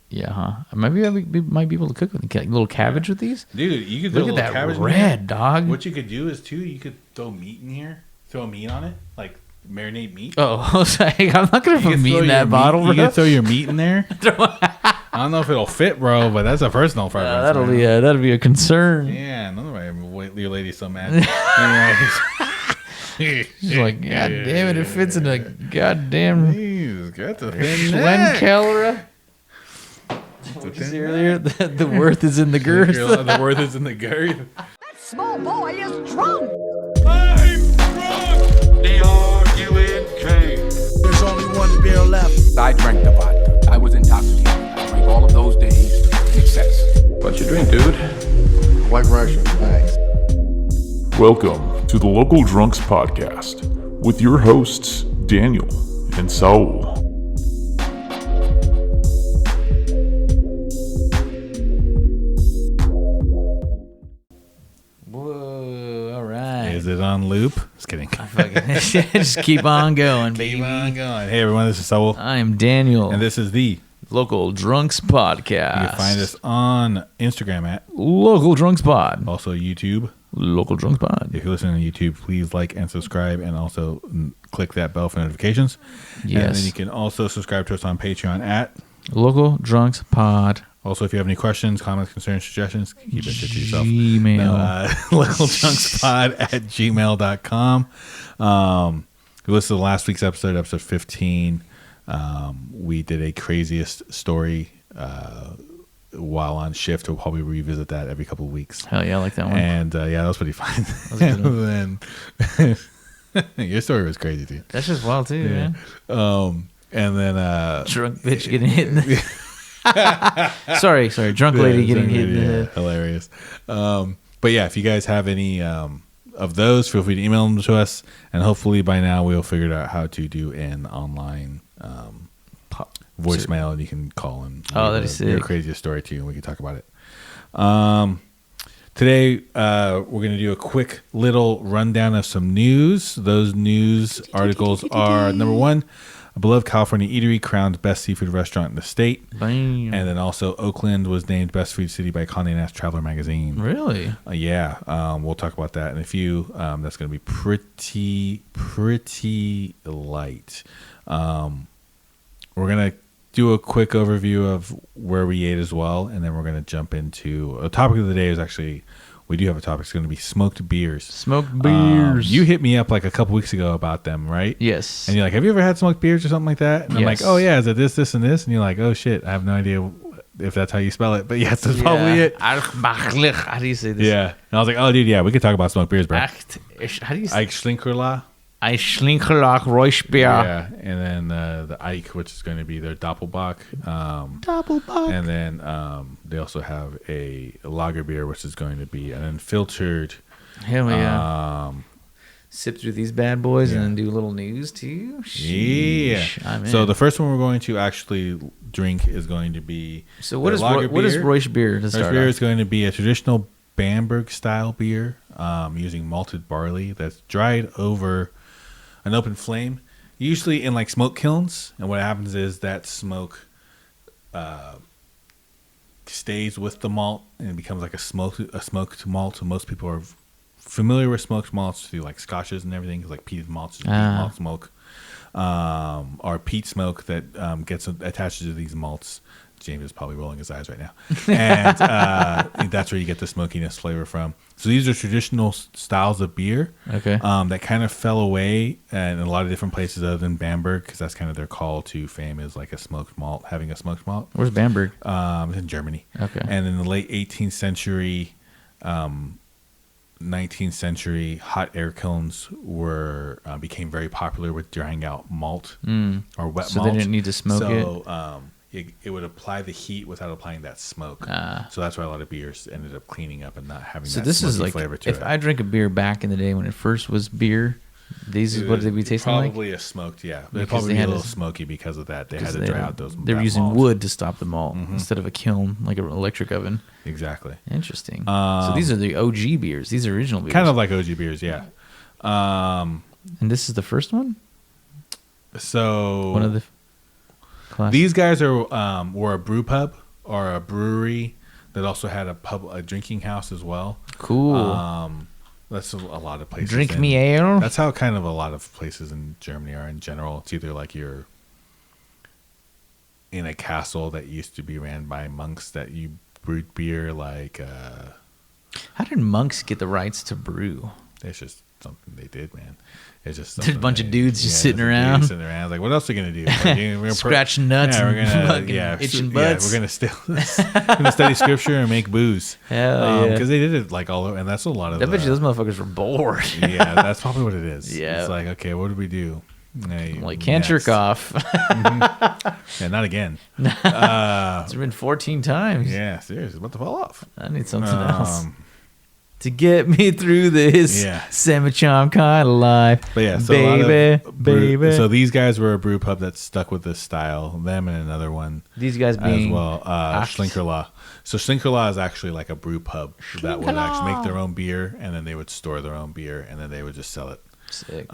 Yeah, huh? Maybe I might be able to cook with a little cabbage with these. Dude, you could throw Look a at little that cabbage red, dog. What you could do is, too, you could throw meat in here. Throw meat on it. Like, marinate meat. Oh, I was like, I'm not going to put meat in that bottle, bro. You can throw your meat in there. I don't know if it'll fit, bro, but that's a personal preference. That'll be a concern. Yeah, no way your lady's so mad. She's like, God damn it fits in a goddamn Shlenkerla. What did you say earlier? The worth is in the girth. The worth is in the girth. That small boy is drunk. I'm drunk. D-R-U-N-K. There's only one beer left. I drank the vodka. I was intoxicated. I drank all of those days in excess. What you drink, dude? White Russian, thanks. Welcome to the Local Drunks Podcast with your hosts, Daniel and Saul. Whoa, all right. Is it on loop? Just kidding. Just keep on going, baby. Keep on going. Hey, everyone, this is Saul. I am Daniel. And this is the Local Drunks Podcast. You can find us on Instagram at Local Drunks Pod. Also YouTube. Local Drunks Pod. If you're listening on YouTube, please like and subscribe, and also click that bell for notifications. Yes. And then you can also subscribe to us on Patreon at Local Drunks Pod. Also, if you have any questions, comments, concerns, suggestions, keep that shit to yourself. Gmail. Localdrunkspod at gmail.com. We listened to last week's episode 15. We did a craziest story while on shift. We'll probably revisit that every couple of weeks. Hell yeah, I like that one. And yeah, that was pretty fun. And then your story was crazy, dude. That's just wild too, man. And then drunk bitch getting hit in the sorry, drunk lady getting hit in the head. Hilarious. But yeah, if you guys have any of those, feel free to email them to us, and hopefully by now we'll figure out how to do an online voicemail, and you can call and that is sick. Your craziest story too, and we can talk about it. Today we're going to do a quick little rundown of some news. Those news articles are: number one, a beloved California eatery crowned best seafood restaurant in the state. Bam. And then also Oakland was named best food city by Condé Nast Traveler magazine. Really? Yeah. We'll talk about that in a few. That's going to be pretty light. We're going to do a quick overview of where we ate as well, and then we're going to jump into a topic of the day. Is actually, we do have a topic. It's going to be smoked beers. Smoked beers. You hit me up like a couple weeks ago about them, right? Yes. And you're like, have you ever had smoked beers or something like that? And I'm like, oh yeah, is it this, and this? And you're like, oh shit, I have no idea if that's how you spell it, but yes, that's probably it. How do you say this? Yeah. And I was like, oh dude, yeah, we could talk about smoked beers, bro. Aecht. How do you say? Shlenkerla. Shlenkerla Räuschbier. Yeah, and then the Aecht, which is going to be their Dopplebock. Dopplebock. And then they also have a lager beer, which is going to be an unfiltered. Hell yeah. Sip through these bad boys and then do a little news too. Sheesh. Yeah. So the first one we're going to actually drink is going to be. So what is Räusch beer to start? Räusch beer is going to be a traditional Bamberg style beer using malted barley that's dried over an open flame, usually in like smoke kilns. And what happens is that smoke stays with the malt and it becomes like a smoked malt. So most people are familiar with smoked malts through like scotches and everything, because like peat malts, peat malt smoke, or peat smoke that gets attached to these malts. James is probably rolling his eyes right now, and that's where you get the smokiness flavor from. So these are traditional styles of beer, that kind of fell away in a lot of different places other than Bamberg, because that's kind of their call to fame, is like a smoked malt, having a smoked malt. Where's Bamberg? It's in Germany. Okay. And in the late 18th century, 19th century, hot air kilns became very popular with drying out malt or wet malt. So they didn't need to smoke it. So it would apply the heat without applying that smoke. So that's why a lot of beers ended up cleaning up and not having that smoky flavor to it. If I drink a beer back in the day when it first was beer, these is what they be tasting like? Probably a smoked, yeah. They'd probably be a little smoky because of that. They had to dry out those. They're using wood to stop the malt instead of a kiln, like an electric oven. Exactly. Interesting. So these are the OG beers. These are original beers. Kind of like OG beers, yeah. And this is the first one? So one of the. Classic. These guys were a brew pub or a brewery that also had a drinking house as well. Cool. That's a lot of places. Drink me ale. That's how kind of a lot of places in Germany are in general. It's either like you're in a castle that used to be ran by monks that you brewed beer like. How did monks get the rights to brew? It's just something they did, man. It's just There's a bunch of dudes just sitting around. Like, what else are we gonna do? Like, we're Scratching nuts we're and gonna, fucking itching butts. we're gonna study scripture and make booze. Hell yeah. Because they did it like all over, and that's a lot of. I bet you those motherfuckers were bored. Yeah, that's probably what it is. Yeah. It's like, okay, what did we do? Like, can't jerk off. Yeah, not again. It's been 14 times. Yeah, seriously, about to fall off. I need something else to get me through this semi-charm kind of life. But yeah, so baby. So these guys were a brew pub that stuck with this style. Them and another one. These guys being as well. Shlenkerla. So Shlenkerla is actually like a brew pub that would actually make their own beer, and then they would store their own beer, and then they would just sell it. Sick.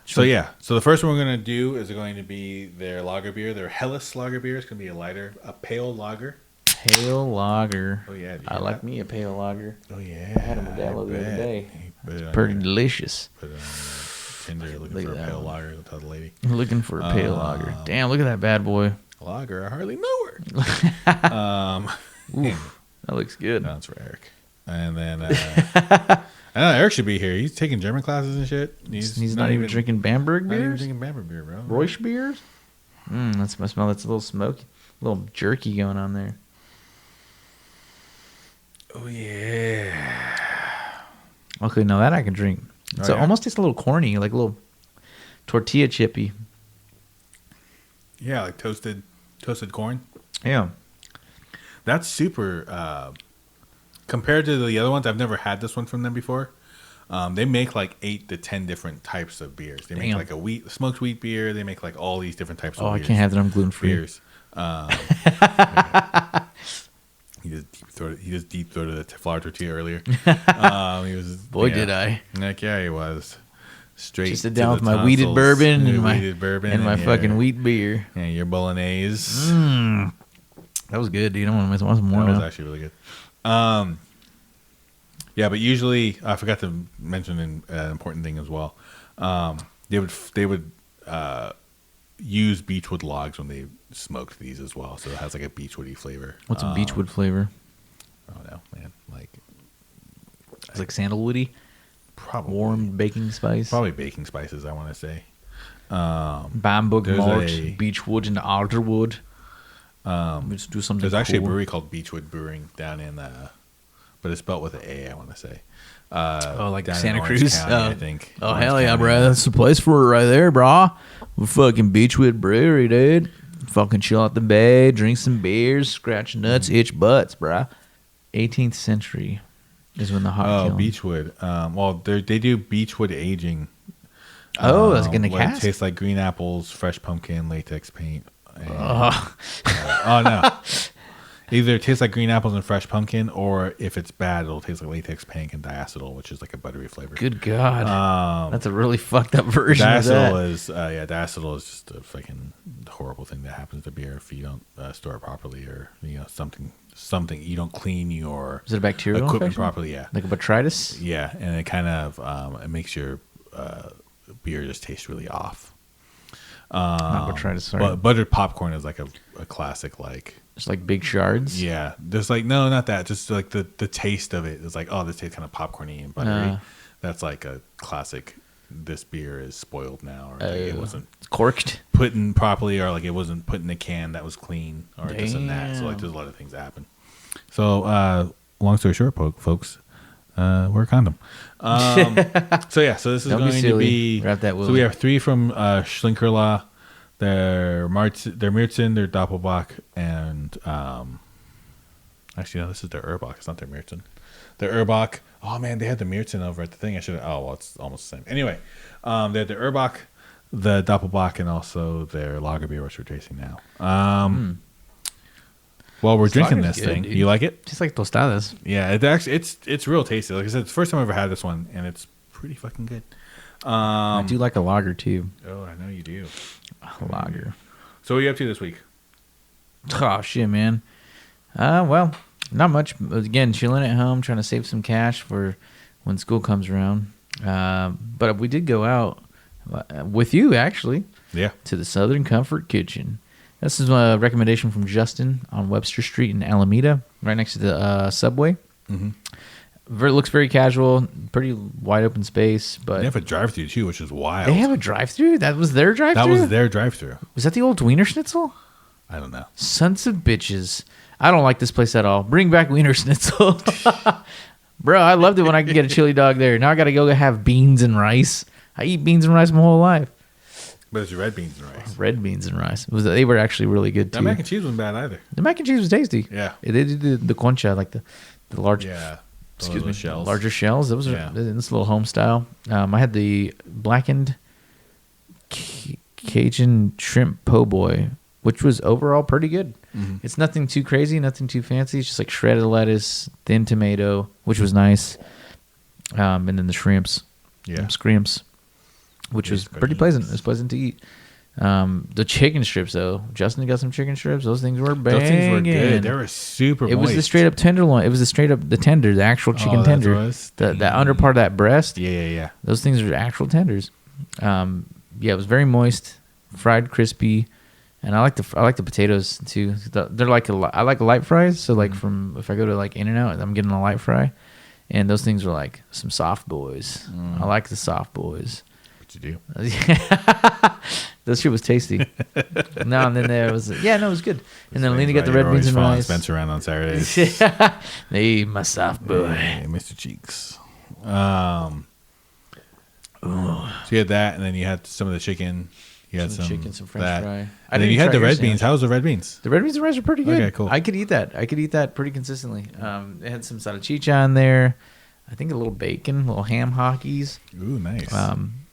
So yeah, so the first one we're gonna do is going to be their lager beer. Their Helles lager beer is gonna be a pale lager. Pale lager. Oh yeah, I like me a pale lager. Oh yeah, I had them with Dallo the other day. It's pretty delicious. Put it on Tinder looking for a pale lager. Tell the lady. Looking for a pale lager. Damn, look at that bad boy. Lager, I hardly know her. Oof, that looks good. That's for Eric. And then I know Eric should be here. He's taking German classes and shit. He's not even drinking Bamberg beers. Not even drinking Bamberg beer, bro. Reusch beers. That's my smell. That's a little smoky, a little jerky going on there. Oh yeah. Okay, now that I can drink. It's almost tastes a little corny, like a little tortilla chippy. Yeah, like toasted corn. Yeah. That's super. Compared to the other ones, I've never had this one from them before. They make like 8 to 10 different types of beers. They make like a smoked wheat beer. They make like all these different types of beers. I can't have that. I'm gluten free. Beers. He just deep throated the flour tortilla earlier. He was did I. Like, yeah, he was. Straight. Just sit down with my wheated bourbon and my fucking wheat beer. Yeah, your bolognese. That was good, dude. I want some more. That was actually really good. Yeah, but usually I forgot to mention an important thing as well. They would use beechwood logs when they smoked these as well, so it has like a beechwoody flavor. What's a beechwood flavor? I don't know, man. Like it's like sandalwoody, probably warm baking spice. Probably baking spices, I want to say. Bamberg malt, beechwood, and alderwood. Let's do something. There's actually a brewery called Beechwood Brewing down in, but it's spelled with an A, I want to say. Like down Santa in Orange Cruz. County, I think. Oh Orange hell yeah, County. bro! That's the place for it right there, bro. We're fucking Beechwood Brewery, dude. Fucking chill out the bay, drink some beers, scratch nuts, itch butts, bro. 18th century is when the hot. Oh, Beechwood. Well, they do Beechwood aging. Oh, that's gonna cast. It tastes like green apples, fresh pumpkin, latex paint. And, oh no! Either it tastes like green apples and fresh pumpkin, or if it's bad, it'll taste like latex paint and diacetyl, which is like a buttery flavor. Good God, that's a really fucked up version of that. Diacetyl is just a fucking horrible thing that happens to beer if you don't store it properly, or something you don't clean your is it a bacterial equipment infection? Properly. Yeah, like a botrytis. Yeah, and it kind of it makes your beer just taste really off. Not botrytis, sorry. But buttered popcorn is like a classic, like it's like big shards. Yeah, there's like no, not that. Just like the taste of it is like, oh, this tastes kind of popcorny and buttery. That's like a classic. This beer is spoiled now, or like it wasn't corked, put in properly, or like it wasn't put in a can that was clean, or this and that. So like, there's a lot of things that happen. So long story short, folks, wear a condom. So yeah, so this is going to be. Wrap that so we have 3 from Shlenkerla. Their Märzen, their Dopplebock, and actually no, this is their Urbock. It's not their Märzen. Their Urbock. Oh man, they had the Märzen over at the thing. I should have. Oh well, it's almost the same. Anyway, they had the Urbock, the Dopplebock, and also their lager beer, which we're tasting now. While we're drinking this thing, dude. You like it? Just like tostadas. Yeah, it's real tasty. Like I said, it's the first time I've ever had this one, and it's pretty fucking good. I do like a lager too. Oh, I know you do. A lager. So what are you up to this week? Oh shit, man. Well, not much. Again, chilling at home, trying to save some cash for when school comes around. But we did go out with you, actually. Yeah. To the Southern Comfort Kitchen. This is a recommendation from Justin on Webster Street in Alameda, right next to the subway. Mm-hmm. Looks very casual, pretty wide open space. But They have a drive-thru too, which is wild. they have a drive-thru? That was their drive-thru? That was their drive-thru. Was that the old Wiener Schnitzel? I don't know. Sons of bitches. I don't like this place at all. Bring back Wiener Schnitzel. Bro, I loved it when I could get a chili dog there. Now I got to go have beans and rice. I eat beans and rice my whole life. But it's red beans and rice. Red beans and rice. They were actually really good, too. That mac and cheese wasn't bad either. The mac and cheese was tasty. Yeah. They did the concha, like the large... Yeah. Excuse me. Shells. Larger shells. Those are Yeah. this little home style. I had the blackened Cajun shrimp po' boy, which was overall pretty good. Mm-hmm. It's nothing too crazy, nothing too fancy. It's just like shredded lettuce, thin tomato, which was nice. And then the shrimps. Yeah. Scrimps, which was pretty pleasant. It was pleasant to eat. The chicken strips, though. Justin got some chicken strips. Those things were banging. Those things were good. They were super It was moist. the straight up tenderloin. It was the tender, the actual chicken that's tender. what it was? The under part of that breast. Yeah. Those things are actual tenders. Yeah, it was very moist, fried, crispy, and I like the potatoes too. They're like I like light fries. So like if I go to like In-N-Out, I'm getting a light fry, and those things are like some soft boys. I like the soft boys. What you do? That shit was tasty. No, and then there was it was good. And then Lena got the red beans and rice. Spencer around on Saturdays. Hey, my soft boy. Hey, Mr. Cheeks. So you had that, and then you had some of the chicken. You had some chicken, some French that. fry. And then you had the red beans. How was the red beans? The red beans and rice are pretty good. Okay, cool. I could eat that pretty consistently. It had some salchicha in there. I think a little bacon, little ham hockeys. Ooh, nice.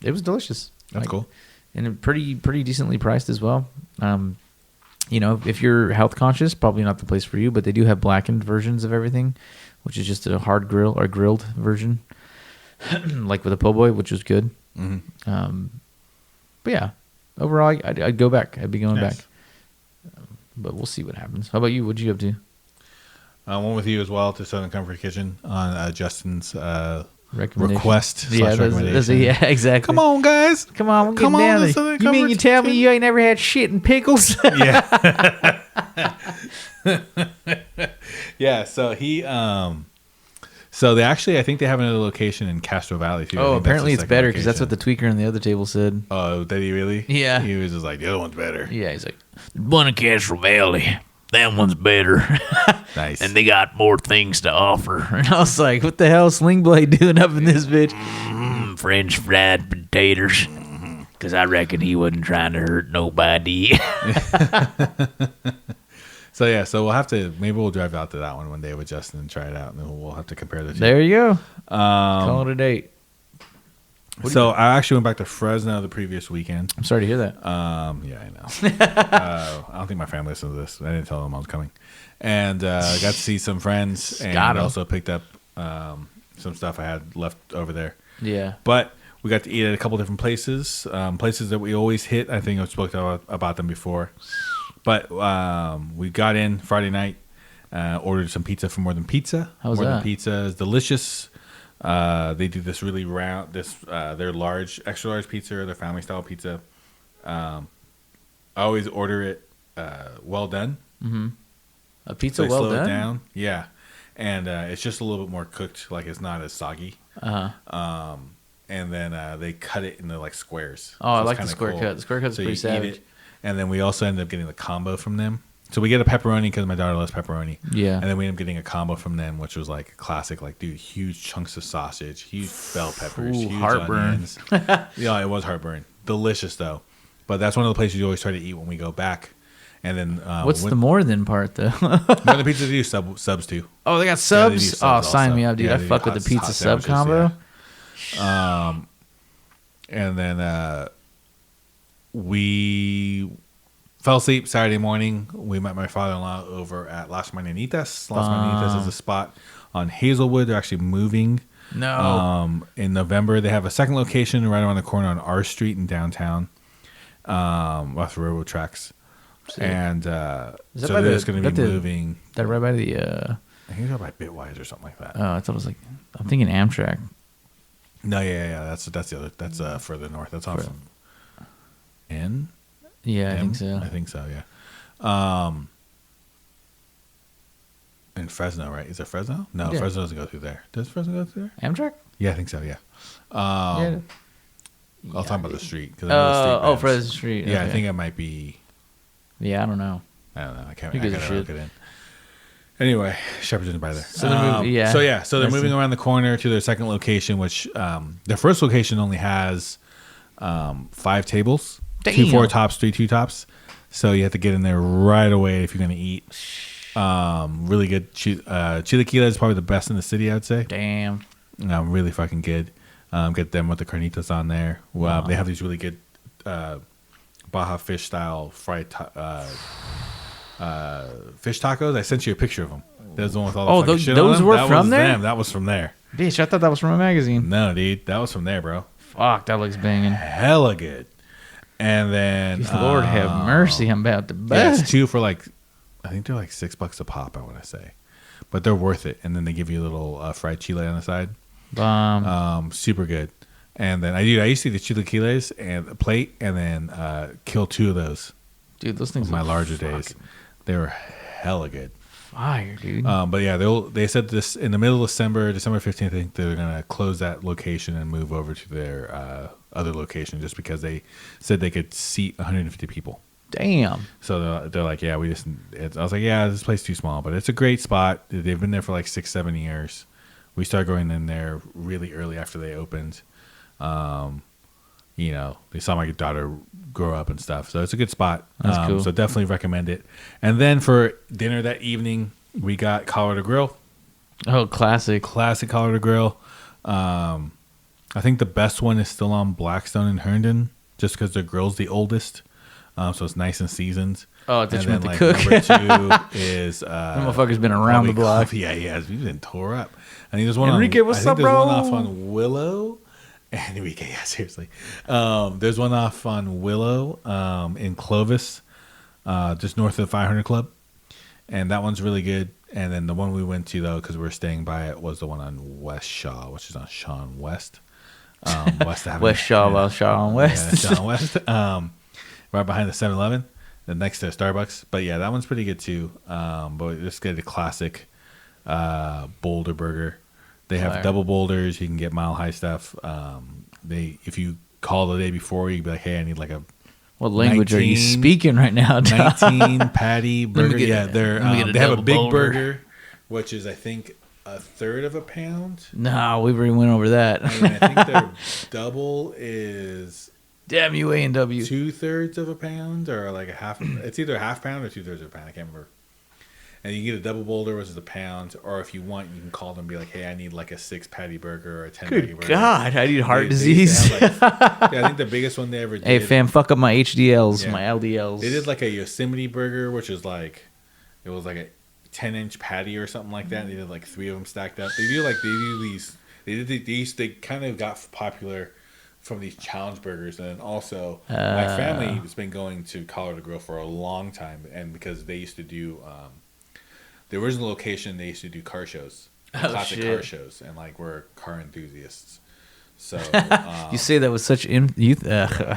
It was delicious. That's cool. And pretty decently priced as well. If you're health conscious, probably not the place for you, but they do have blackened versions of everything, which is just a hard grill or grilled version, like with a po' boy, which was good. Mm-hmm. But yeah, overall, I'd go back. I'd be going back. But we'll see what happens. How about you? What'd you up to? I went with you as well to Southern Comfort Kitchen on Justin's /recommendation. request. Yeah, exactly. Come on, guys. Come on, we're Come getting on down to there. Southern You mean Comfort you tell me Kitchen? you ain't never had shit and pickles? Yeah. Yeah. So he, so they actually, I think they have another location in Castro Valley too. Oh, apparently it's better because that's what the tweaker on the other table said. Oh, did he really? Yeah. He was just like, the other one's better. Yeah, he's like, the one in Castro Valley, that one's better. Nice. And they got more things to offer. And I was like, what the hell is Sling Blade doing up in this bitch? French fried potatoes. Because I reckon he wasn't trying to hurt nobody. So yeah, so maybe we'll drive out to that one day with Justin and try it out, and then we'll have to compare the two. There you go. Call it a date. So I actually went back to Fresno the previous weekend. I'm sorry to hear that. Yeah, I know. I don't think my family listens to this. I didn't tell them I was coming, and got to see some friends, and also picked up some stuff I had left over there. Yeah, but we got to eat at a couple different places, places that we always hit. I think I've spoken about them before, but we got in Friday night, ordered some pizza from More Than Pizza. How was More that? Than Pizza is delicious. They do this really round, their large, extra large pizza, or their family style pizza. I always order it well done. Mm-hmm. A pizza so well slow done? It down. Yeah. And it's just a little bit more cooked, like it's not as soggy. Uh-huh. And then they cut it into like squares. Oh, I it's like the kinda square cool. cut. The square cut's So pretty you savage. eat it, and then we also ended up getting the combo from them. So we get a pepperoni because my daughter loves pepperoni. Yeah. And then we ended up getting a combo from them, which was like a classic, like, dude, huge chunks of sausage, huge bell peppers, Ooh, huge heartburn. onions. Yeah, it was heartburn. Delicious, though. But that's one of the places you always try to eat when we go back. And then what's the more than part, though? More Than Pizza do subs, too. Oh, they got Yeah, subs? they do subs Sign also. me up, dude. Yeah, I they do fuck with the pizza hot sub sandwiches, combo. yeah. And then we fell asleep Saturday morning. We met my father-in-law over at Las Manzanitas. Las Manzanitas is a spot on Hazelwood. They're actually moving. No. In November, they have a second location right around the corner on R Street in downtown, off the railroad tracks. And that so by they're the- just going to be that the- moving. That right by the. I think it's by Bitwise or something like that. Oh, I thought it was like. I'm thinking Amtrak. No, yeah. That's the other. That's further north. That's off. N. Yeah, I M? think so. I think so. Yeah. In Fresno, right? Is it Fresno? No, Yeah. Fresno doesn't go through there. Does Fresno go through there? Amtrak? Yeah, I think so. Yeah. Yeah. I was talking about the street. 'Cause I know the street names. Fresno Street. Yeah, I okay. think it might be. Yeah, I don't know. I don't know. I can't. Who I gives a gotta look shit? it in. Anyway, Shepperton's by there. So they're moving- yeah. So they're moving around the corner to their second location, which their first location only has 5 tables, 2 Damn. 4-tops, 3 2-tops. So you have to get in there right away if you're going to eat. Really good. Chilaquila is probably the best in the city, I would say. Damn. Really fucking good. Get them with the carnitas on there. Wow. They have these really good Baja fish style fried fish tacos. I sent you a picture of them. There's the one with all the fucking shit on those them. were That from was there? them. That was from there. Bitch, I thought that was from a magazine. No, dude, that was from there, bro. Fuck, that looks banging. Hella good. And then Lord have mercy, I'm about to yeah, bust. it's 2 for like, I think they're like $6 a pop. I want to say, but they're worth it. And then they give you a little fried chile on the side. Bomb. Super good. And then I used to eat the chilaquiles and a plate, and then kill 2 of those. Dude, those things In my look larger fucking days, they were hella good. fire, dude. But yeah, they said this in the middle of December 15th. I think they're gonna close that location and move over to their other location, just because they said they could seat 150 people. Damn. So they're like, yeah, I was like, yeah, this place is too small, but it's a great spot. They've been there for like 6-7 years. We started going in there really early after they opened. You know, they saw my daughter grow up and stuff, so it's a good spot. That's cool. So definitely recommend it. And then for dinner that evening, we got Colorado Grill. Oh, classic. Classic Colorado Grill. I think the best one is still on Blackstone and Herndon, just because their grill's the oldest. So it's nice and seasoned. Oh, it's and then, meant to cook. number 2 is That motherfucker's been around the probably block. coffee. Yeah, he has. We've been tore up. I think there's one Enrique, on, what's I think up, there's bro? one off on Willow. Enrique, yeah, seriously. There's one off on Willow in Clovis, just north of the 500 Club. And that one's really good. And then the one we went to, though, because we were staying by it, was the one on West Shaw, which is on Shaw and West. West Avenue. West Shaw, West Shaw and West. Yeah, Shaw and West. Right behind the 7-Eleven, then next to Starbucks. But yeah, that one's pretty good too. But just get a classic boulder burger. They have Fire. double boulders. You can get mile high stuff. If you call the day before, you can be like, hey, I need like a What language are you 19 speaking right now, dog? 19 patty burger. get Yeah, a- let me get a they have a double big boulder. burger, which is I think 1/3 of a pound. No, we already went over that. And I think their double is Damn you, A&W. 2/3 of a pound, or like a half. It's either a half pound or 2/3 of a pound. I can't remember. And you get a double boulder, which is a pound, or if you want, you can call them and be like, "Hey, I need like a 6 patty burger or a 10 patty Good burger." God, I need heart They used disease. to have, like, yeah, I think the biggest one they ever did. Hey, fam, fuck up my HDLs, Yeah. my LDLs. They did like a Yosemite burger, which is like, it was like a 10-inch patty or something like that. And they did like 3 of them stacked up. They do these. They kind of got popular from these challenge burgers, and then also my family has been going to Colorado Grill for a long time, and because they used to do the original location, they used to do car shows, classic car shows, and like we're car enthusiasts. So You say that with such how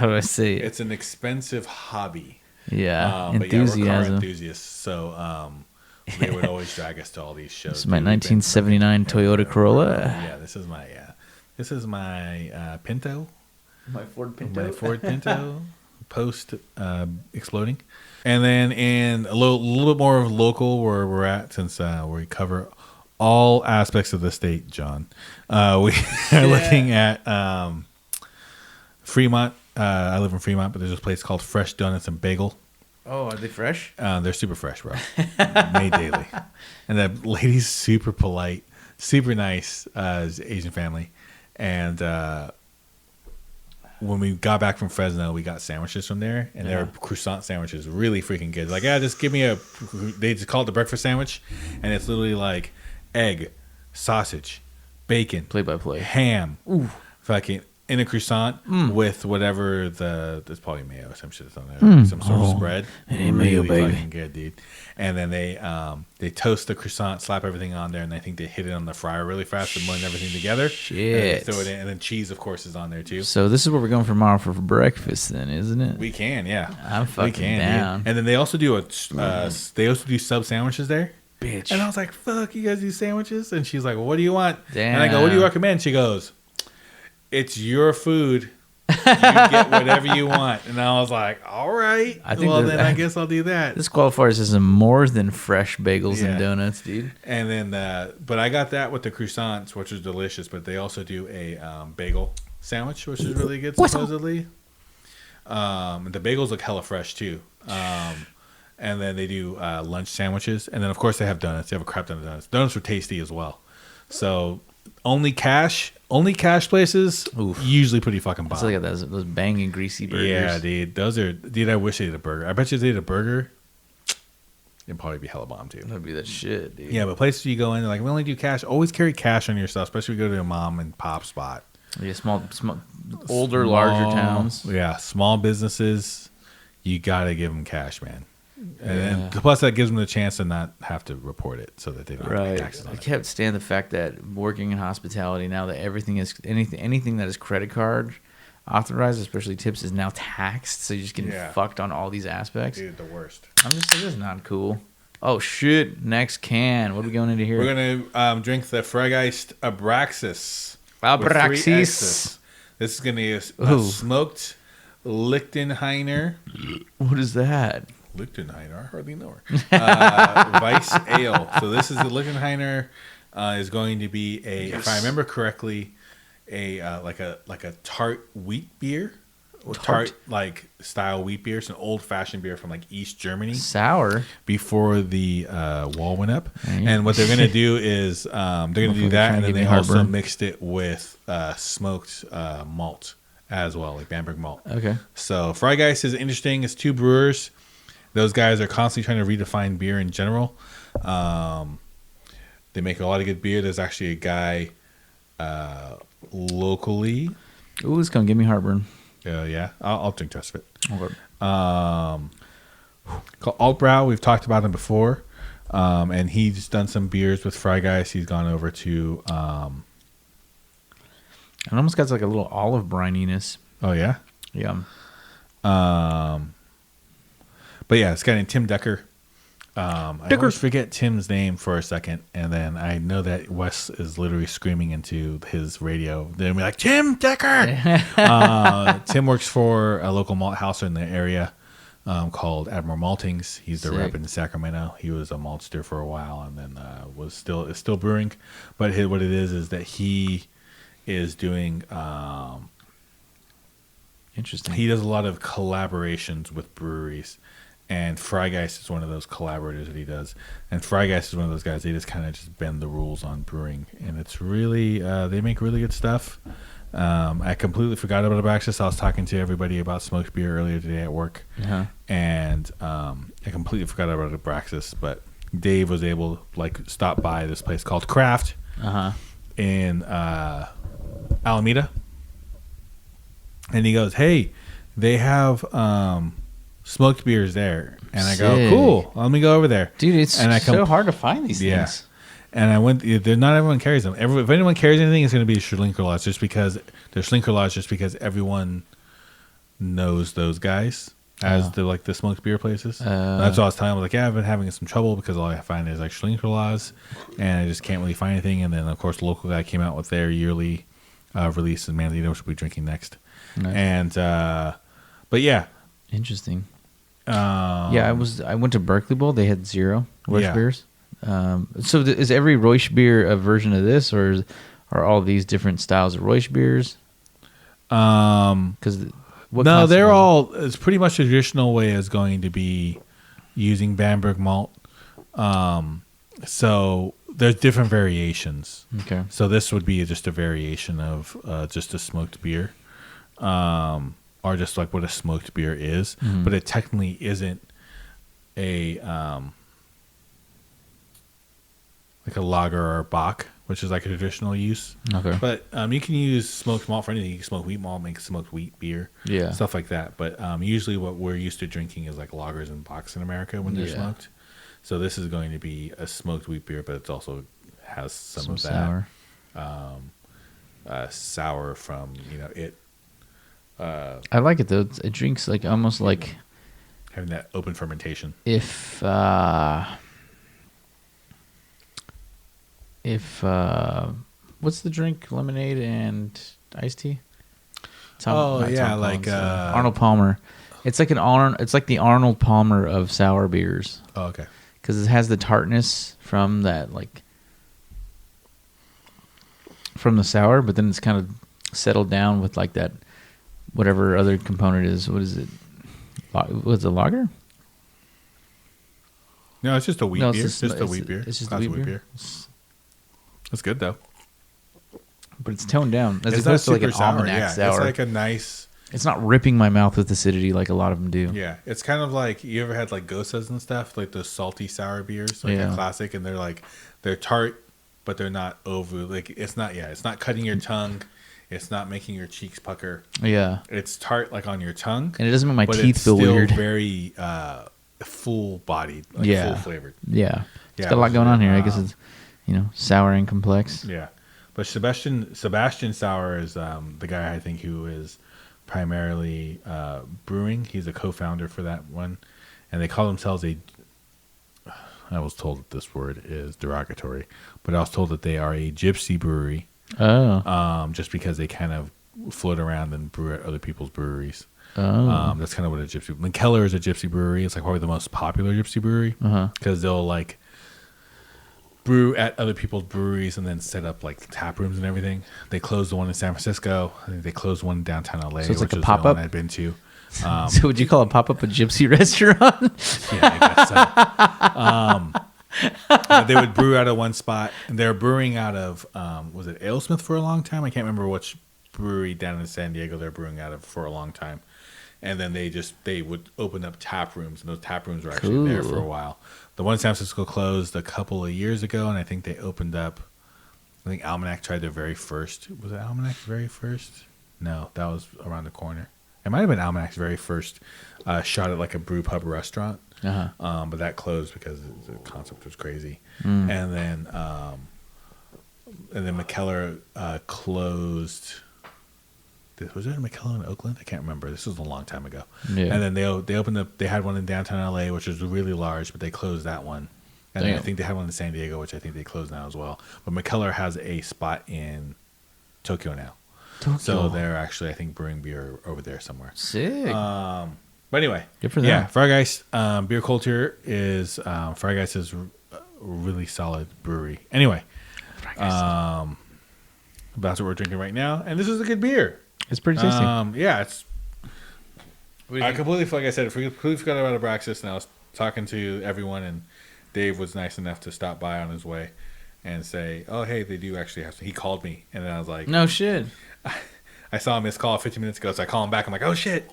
do I say it? it's an expensive hobby. Yeah, But yeah, we're car enthusiasm. enthusiasts, so they would always drag us to all these shows. This is my Dude, we've been- 1979 Toyota Corolla. Yeah, this is my Pinto. My Ford My Ford Pinto post exploding. And then in a little bit more local where we're at, since we cover all aspects of the state, John, we are looking at Fremont. I live in Fremont, but there's this place called Fresh Donuts and Bagel. Oh, are they fresh? They're super fresh, bro. Made daily. And that lady's super polite, super nice, Asian family. And when we got back from Fresno, we got sandwiches from there, and their croissant sandwiches really freaking good. Like, yeah, just give me they just call it the breakfast sandwich, and it's literally like egg, sausage, bacon, Play by play. ham, fucking, in a croissant with whatever there's probably mayo or some shit on there, some sort of spread. Hey, mayo, baby. Fucking good, dude. And then they toast the croissant, slap everything on there, and I think they hit it on the fryer really fast and blend everything together. Shit. And throw it in, and then cheese, of course, is on there too. So this is what we're going for tomorrow for breakfast, then, isn't it? We can, yeah. I'm fucking down. Dude. And then they also do sub sandwiches there. Bitch. And I was like, "Fuck, you guys do sandwiches?" And she's like, "Well, what do you want?" Damn. And I go, "What do you recommend?" She goes, "It's your food. You get whatever you want." And I was like, "All right. I guess I'll do that." This qualifies as some more than fresh bagels and donuts, dude. And then, but I got that with the croissants, which was delicious. But they also do a bagel sandwich, which is really good, supposedly. The bagels look hella fresh too. And then they do lunch sandwiches. And then, of course, they have donuts. They have a crap ton of donuts. Donuts are tasty as well. So only cash places, usually pretty fucking bomb. So they got those banging, greasy burgers. Yeah, dude. I wish they did a burger. I bet you if they did a burger, it'd probably be hella bomb, too. That'd be that shit, dude. Yeah, but places you go in, they're like, we only do cash. Always carry cash on yourself, especially if you go to a mom and pop spot. Yeah, larger towns. Yeah, small businesses, you got to give them cash, man. And plus, that gives them the chance to not have to report it, so that they don't pay taxes on it. I can't stand the fact that working in hospitality now that everything is anything that is credit card authorized, especially tips, is now taxed. So you're just getting fucked on all these aspects. Dude, the worst. I'm just like, this is not cool. Oh shit! Next can. What are we going into here? We're gonna drink the Freigeist Abraxxxas. Abraxxxas. This is gonna be a smoked Lichtenheiner. What is that? Lichtenheiner, I hardly know her. Weiss Ale. So this is the Lichtenheiner. Is going to be if I remember correctly, like a tart wheat beer, or tart like style wheat beer. It's an old fashioned beer from like East Germany. Sour. Before the wall went up, and what they're gonna do is they're gonna do that, and then they also mixed it with smoked malt as well, like Bamberg malt. Okay. So Freigeist is interesting. It's two brewers. Those guys are constantly trying to redefine beer in general. They make a lot of good beer. There's actually a guy locally. Ooh, it's going to give me heartburn. Yeah. I'll drink the rest of it. Okay. Called Altbrau. We've talked about him before. And he's done some beers with Freigeist. He's gone over to... It almost got like a little olive brininess. Oh, yeah? Yeah. But yeah, it's a guy named Tim Decker. I always forget Tim's name for a second, and then I know that Wes is literally screaming into his radio. They'll be like, Tim Decker! Tim works for a local malt house in the area called Admiral Maltings. He's the rep in Sacramento. He was a maltster for a while, and then is still brewing. But what it is that he is doing... Interesting. He does a lot of collaborations with breweries. And Freigeist is one of those collaborators that he does. And Freigeist is one of those guys, they just kind of just bend the rules on brewing. And it's really, they make really good stuff. I completely forgot about Abraxxxas. I was talking to everybody about smoked beer earlier today at work. Uh-huh. And I completely forgot about Abraxxxas. But Dave was able to stop by this place called Craft in Alameda. And he goes, hey, they have... smoked beers there, and I go, cool. Let me go over there, dude. It's so hard to find these things. And I went. Not everyone carries them. If anyone carries anything, it's going to be Shlenkerla. Just because they're Shlenkerla, just because everyone knows those guys as the smoked beer places. That's what I was telling him. I was like, yeah, I've been having some trouble because all I find is like Shlenkerlas, and I just can't really find anything. And then of course, the local guy came out with their yearly release in Manzanita, which we'll be drinking next. Nice. And but yeah. Interesting. I went to Berkeley Bowl. They had 0 Reusch beers. So is every Reusch beer a version of this, or are all these different styles of Reusch beers? Because they're all. It's pretty much the traditional way is going to be using Bamberg malt. So there's different variations. Okay. So this would be just a variation of just a smoked beer. Or just like what a smoked beer is, but it technically isn't a like a lager or a bock, which is like a traditional use. Okay. But you can use smoked malt for anything. You can smoke wheat malt, make smoked wheat beer, stuff like that. But usually what we're used to drinking is like lagers and bocks in America when they're smoked. So this is going to be a smoked wheat beer, but it also has some of that sour from it. I like it though. It drinks like almost like having that open fermentation. If what's the drink? Lemonade and iced tea. Arnold Palmer. It's like It's like the Arnold Palmer of sour beers. Oh, okay. Because it has the tartness from that, like from the sour, but then it's kind of settled down with like that whatever other component is. What is it? Was it lager? No, it's just a wheat beer. It's just a wheat beer. It's just a wheat beer. That's good though. But it's toned down. As It's opposed to like an sour. almanac sour. It's like a nice. It's not ripping my mouth with acidity like a lot of them do. Yeah, it's kind of like you ever had like Gosas and stuff, like those salty sour beers, like a classic, and they're tart, but they're not over. Like it's not cutting your tongue. It's not making your cheeks pucker. Yeah, it's tart like on your tongue, and it doesn't make my teeth feel still weird. Very full bodied, like full flavored. Yeah, it's got a lot going on here. I guess it's sour and complex. Yeah, but Sebastian Sauer is the guy I think who is primarily brewing. He's a co-founder for that one, and they call themselves I was told that this word is derogatory, but I was told that they are a gypsy brewery. Just because they kind of float around and brew at other people's breweries. That's kind of what a gypsy. Shlenkerla is a gypsy brewery. It's like probably the most popular gypsy brewery because they'll like brew at other people's breweries and then set up like tap rooms and everything. They closed the one in San Francisco. I think they closed one in downtown LA, so it's which like a was pop the up one I'd been to. So would you call a pop up a gypsy restaurant? Yeah, I guess so. They would brew out of one spot. And they're brewing out of was it Alesmith for a long time? I can't remember which brewery down in San Diego they're brewing out of for a long time. And then they would open up tap rooms, and those tap rooms were actually there for a while. The one in San Francisco closed a couple of years ago, and I think they opened up. I think Almanac tried their very first. Was it Almanac's very first? No, that was around the corner. It might have been Almanac's very first shot at like a brew pub restaurant, but that closed because the concept was crazy. And then Shlenkerla closed. Was there a Shlenkerla in Oakland? I can't remember. This was a long time ago. Yeah. And then they opened up. They had one in downtown LA, which was really large, but they closed that one. And then I think they had one in San Diego, which I think they closed now as well. But Shlenkerla has a spot in Tokyo now. So they're actually, I think, brewing beer over there somewhere. Sick. But anyway, good for them. Yeah, Freigeist Bierkulter is Freigeist is a really solid brewery. Anyway, that's what we're drinking right now, and this is a good beer. It's pretty tasty. Yeah, it's. I completely, like I said, completely forgot about Abraxxxas, and I was talking to everyone, and Dave was nice enough to stop by on his way and say, "Oh, hey, they do actually have." He called me, and then I was like, "No shit." I saw him miss call 15 minutes ago, so I call him back. I'm like, "Oh shit."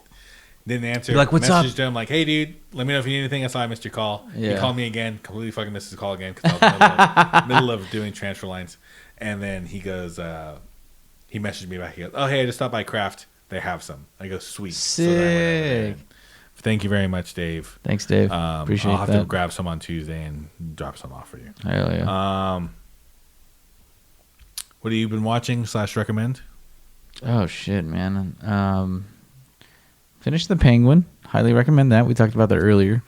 Didn't answer. You're like, what's up? Messaged him like, "Hey, dude, let me know if you need anything." I saw I missed your call. Yeah. He called me again. Completely fucking missed his call again because I was in the middle of doing transfer lines. And then he goes, he messaged me back. He goes, "Oh, hey, I just stopped by Craft. They have some." I go, "Sweet." Sick. So thank you very much, Dave. Thanks, Dave. Appreciate I'll have that. to grab some on Tuesday and drop some off for you. Hell yeah. What have you been watching / recommend? Oh shit, man. Finished The Penguin. Highly recommend that. We talked about that earlier.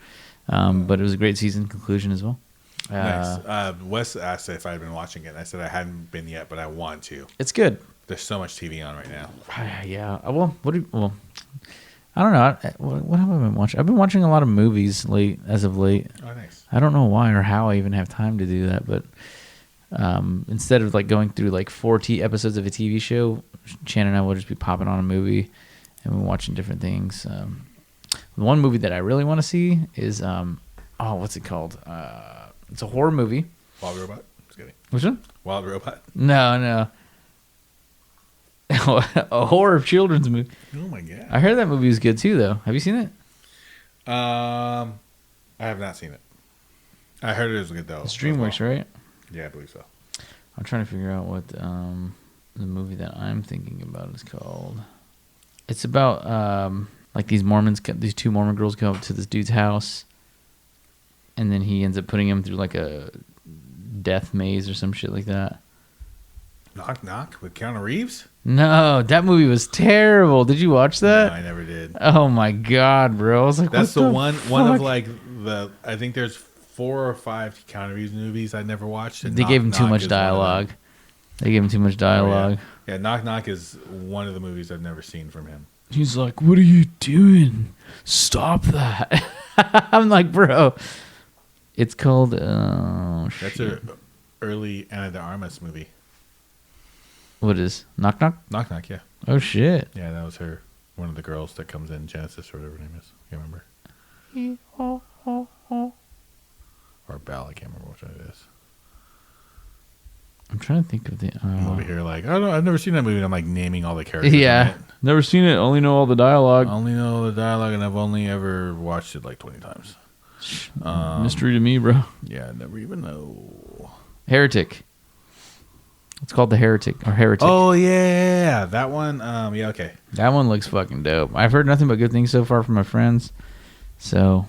But it was a great season conclusion as well. Nice. Wes asked if I had been watching it. And I said I hadn't been yet, but I want to. It's good. There's so much TV on right now. Yeah. Well, I don't know. What have I been watching? I've been watching a lot of movies as of late. Oh, nice. I don't know why or how I even have time to do that, but instead of like going through like 4 episodes of a TV show, Chan and I will just be popping on a movie and we're watching different things. The one movie that I really want to see is what's it called? It's a horror movie. Wild Robot. Just kidding. Which one? Wild Robot. No. A horror children's movie. Oh my god! I heard that movie was good too, though. Have you seen it? I have not seen it. I heard it was good though. It's DreamWorks, right? Yeah, I believe so. I'm trying to figure out what the movie that I'm thinking about is called. It's about like these two Mormon girls come up to this dude's house, and then he ends up putting them through like a death maze or some shit like that. Knock Knock with Keanu Reeves? No, that movie was terrible. Did you watch that? No, I never did. Oh my god, bro! I was like, That's what the one of fuck? like I think there's 4 or 5 Keanu Reeves movies I never watched. And They gave him too Knock much is one of them. dialogue. They gave him too much dialogue. Yeah, Knock Knock is one of the movies I've never seen from him. He's like, "What are you doing? Stop that!" I'm like, bro. It's called. That's an early Ana de Armas movie. What is Knock Knock? Knock Knock, yeah. Oh shit! Yeah, that was her. One of the girls that comes in, Genesis or whatever her name is. I can't remember. Or Belle, I can't remember which one it is. I'm trying to think of the. I'm over here like, I don't know, I've never seen that movie. And I'm like naming all the characters. Yeah, in it. never seen it. Only know all the dialogue. I only know the dialogue, and I've only ever watched it like 20 times. Mystery to me, bro. Yeah, I never even know. Heretic. It's called The Heretic or Heretic. Oh yeah, that one. Yeah, okay. That one looks fucking dope. I've heard nothing but good things so far from my friends, so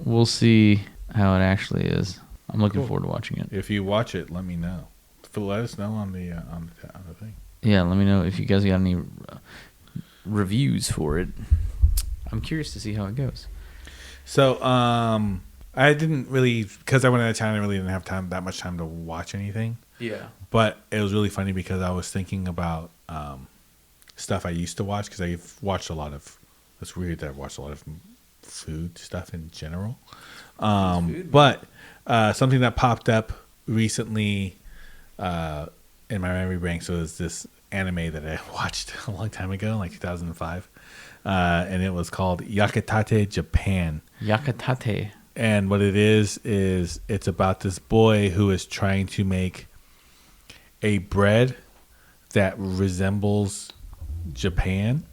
we'll see how it actually is. I'm looking forward to watching it. If you watch it, let me know. Let us know on the thing. Yeah, let me know if you guys got any reviews for it. I'm curious to see how it goes. So, I didn't really, because I went out of town, I really didn't have that much time to watch anything. Yeah. But it was really funny because I was thinking about stuff I used to watch, because I've watched a lot of. It's weird that I've watched a lot of food stuff in general. But something that popped up recently in my memory bank, so it's this anime that I watched a long time ago, like 2005, and it was called Yakitate Japan. Yakitate. And what it is it's about this boy who is trying to make a bread that resembles Japan.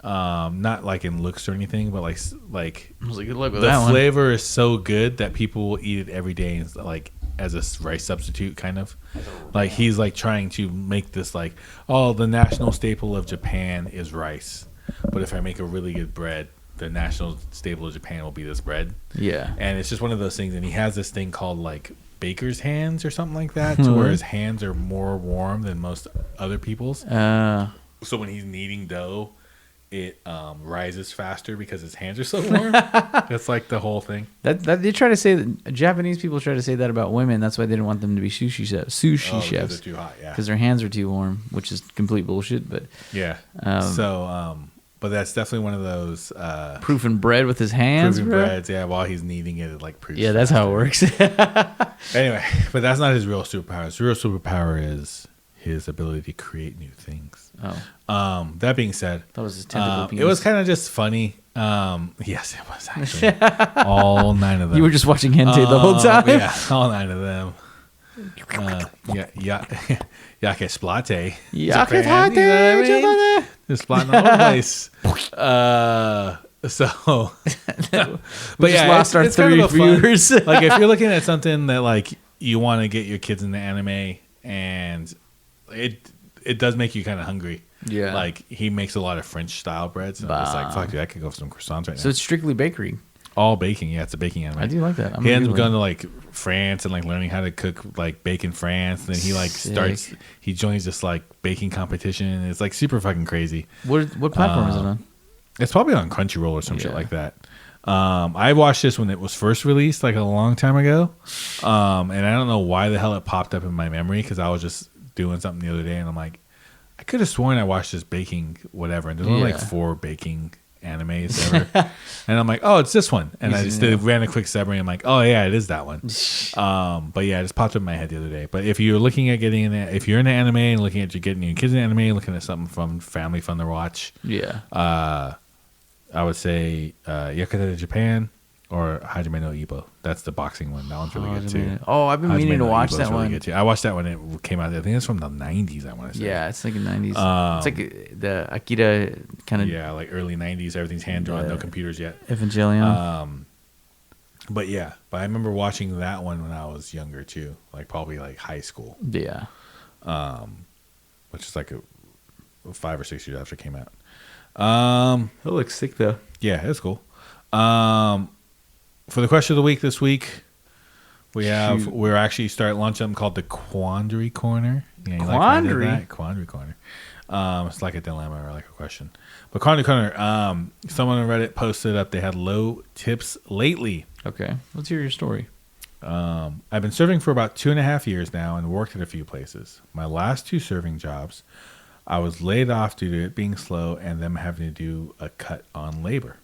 Not like in looks or anything, but like I was like, good luck with the that one. flavor is so good that people will eat it every day, and like as a rice substitute, kind of. Like he's like trying to make this like, oh, the national staple of Japan is rice, but if I make a really good bread, the national staple of Japan will be this bread. Yeah. And it's just one of those things. And he has this thing called like baker's hands or something like that, to where his hands are more warm than most other people's. So when he's kneading dough, it rises faster because his hands are so warm. That's like the whole thing. That they try to say that Japanese people try to say that about women. That's why they didn't want them to be sushi chefs. Because they're too hot, yeah. Because their hands are too warm, which is complete bullshit. But Yeah. But that's definitely one of those proofing bread with his hands, proofing bro. breads. Yeah, while he's kneading it, it like proofs. Yeah, that's how it works. Anyway, but that's not his real superpower. His real superpower is his ability to create new things. Oh, That being said, that was his tentacle penis. it was kind of just funny. Yes, it was actually all 9 of them. You were just watching hentai the whole time. Yeah, all 9 of them. Yake splate. Japan, you know what I mean? Just splatting all over the place. But just lost our it's kind 3 of a fun- viewers. like if you're looking at something that like you want to get your kids into anime, and it does make you kind of hungry. Yeah. Like he makes a lot of French style breads, and I'm just like, fuck, dude, I could go for some croissants right now. So it's strictly bakery. All baking, yeah, it's a baking anime. I do like that. He ends up going to like France and like learning how to cook like bacon France. And then he like he joins this like baking competition. It's like super fucking crazy. What platform is it on? It's probably on Crunchyroll or some shit like that. I watched this when it was first released like a long time ago. And I don't know why the hell it popped up in my memory, because I was just doing something the other day and I'm like, I could have sworn I watched this baking whatever. And there's only like 4 baking animes ever. And I'm like, oh, it's this one. And I just ran a quick summary. I'm like, oh yeah, it is that one. But yeah, it just popped up in my head the other day. But if you're looking at getting in, if you're into anime and looking at getting your kids in anime, looking at something from family fun to watch, I would say Yakuza Japan or Hajime no Ippo. That's the boxing one. That one's really good too. Oh, I've been meaning to watch that really one. Good too. I watched that when it came out. I think it's from the 90s, I want to say. Yeah, it's like the 90s. It's like the Akira kind of... Yeah, like early 90s. Everything's hand-drawn. No computers yet. Evangelion. But I remember watching that one when I was younger too, like probably like high school, Yeah. which is like a 5 or 6 years after it came out. It looks sick though. Yeah, it's cool. For the question of the week this week, we're actually starting lunch something called the Quandary Qorner. Yeah, you like how I did that? Quandary Qorner. It's like a dilemma or like a question. But Quandary Qorner, someone on Reddit posted up they had low tips lately. Okay, let's hear your story. I've been serving for about 2.5 years now and worked at a few places. My last 2 serving jobs, I was laid off due to it being slow and them having to do a cut on labor.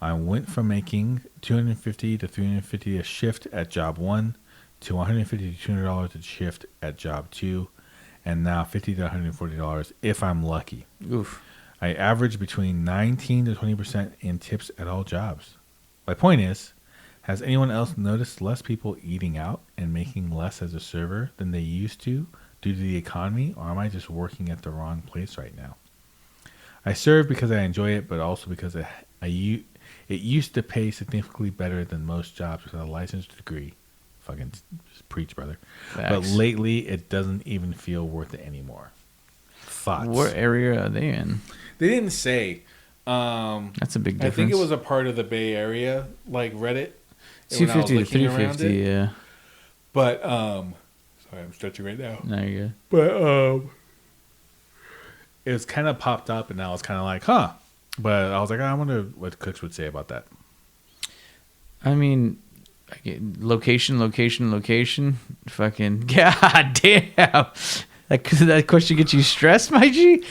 I went from making $250 to $350 a shift at job 1 to $150 to $200 a shift at job 2, and now $50 to $140 if I'm lucky. Oof. I average between 19 to 20% in tips at all jobs. My point is, has anyone else noticed less people eating out and making less as a server than they used to due to the economy, or am I just working at the wrong place right now? I serve because I enjoy it, but also because it used to pay significantly better than most jobs with a licensed degree. Fucking just preach, brother. Facts. But lately, it doesn't even feel worth it anymore. Thoughts? What area are they in? They didn't say. That's a big difference. I think it was a part of the Bay Area, like Reddit. 250 to 350, yeah. But, sorry, I'm stretching right now. No, you're good. But, it was kind of popped up, and now it's kind of like, huh. But I was like, I wonder what cooks would say about that. I mean, location. Fucking, god damn. That question gets you stressed, my G?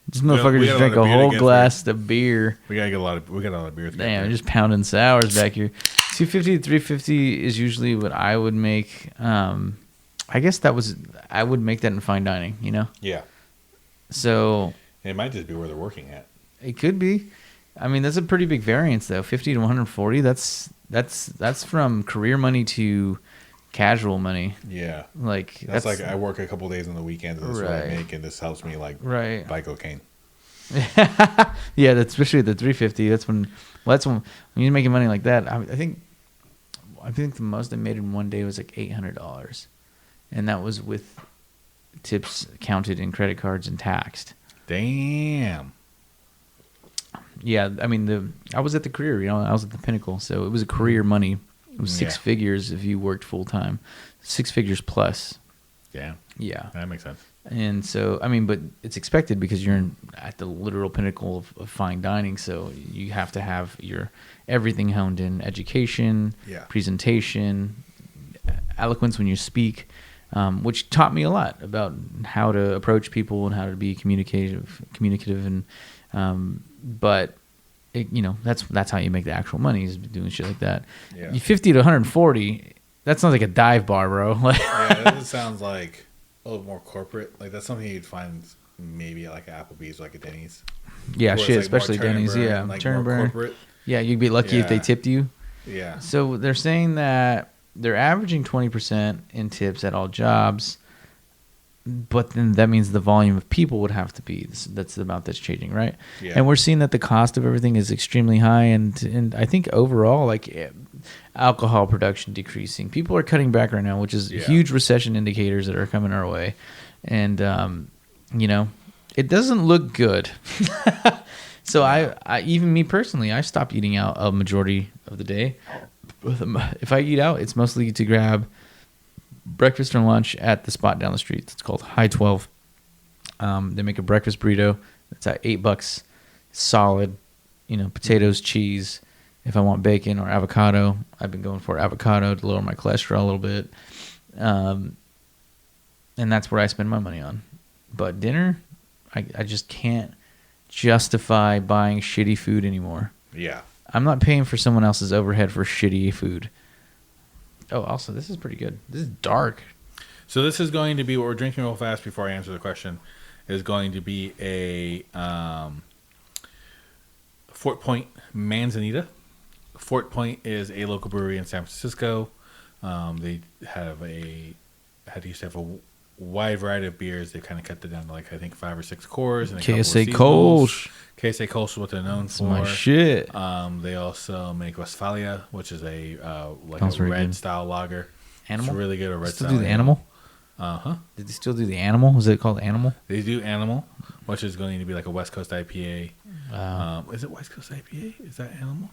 This motherfucker just drank a whole glass of beer. We got a lot of beer. Damn, just pounding sours back here. 250 to 350 is usually what I would make. I guess I would make that in fine dining, you know? Yeah. So it might just be where they're working at. It could be. I mean, that's a pretty big variance, though. 50 to 140. That's from career money to casual money. Yeah, like that's like I work a couple days on the weekends, and that's what I make, and this helps me like buy cocaine. Yeah, that's especially the 350. That's when you're making money like that. I think the most I made in one day was like $800, and that was with tips counted in credit cards and taxed. Damn. Yeah, I mean I was at the career, you know, I was at the pinnacle, so it was a career money. It was 6 figures if you worked full time, 6 figures plus. Yeah. Yeah. That makes sense. And so, I mean, but it's expected because you're at the literal pinnacle of fine dining. So you have to have your everything honed in: education, presentation, eloquence when you speak, which taught me a lot about how to approach people and how to be communicative, and but. That's how you make the actual money, is doing shit like that. Yeah. 50 to 140, that sounds like a dive bar, bro. Yeah, that sounds like a little more corporate. Like that's something you'd find maybe like Applebee's, like a Denny's. Yeah, shit, like especially Denny's. Yeah, like turn more corporate. Yeah, you'd be lucky if they tipped you. Yeah. So they're saying that they're averaging 20% in tips at all jobs. But then that means the volume of people would have to be that's the amount that's changing, right? Yeah. And we're seeing that the cost of everything is extremely high, and I think overall, like alcohol production decreasing. People are cutting back right now, which is huge recession indicators that are coming our way, and it doesn't look good. So I even me personally, I stopped eating out a majority of the day. If I eat out, it's mostly to grab breakfast and lunch at the spot down the street. It's called High 12. They make a breakfast burrito. It's at $8, solid. Potatoes, cheese. If I want bacon or avocado, I've been going for avocado to lower my cholesterol a little bit. And that's where I spend my money on. But dinner, I just can't justify buying shitty food anymore. Yeah. I'm not paying for someone else's overhead for shitty food. Oh, also, this is pretty good. This is dark. So this is going to be what we're drinking real fast before I answer the question. Is going to be a Fort Point Manzanita. Fort Point is a local brewery in San Francisco. They have used to have wide variety of beers. They kind of cut it down to like I think 5 or 6 cores and a KSA couple of Kolsch. KSA Kolsch is what they're known That's for. my shit. They also make Westphalia, which is a like Sounds a very red good. style lager. Animal? It's really good. A red Still style. do the Animal? Uh-huh. Did they still do the Animal? Was it called Animal? They do Animal, which is going to be like a West Coast IPA. Wow. Is it West Coast IPA? Is that Animal?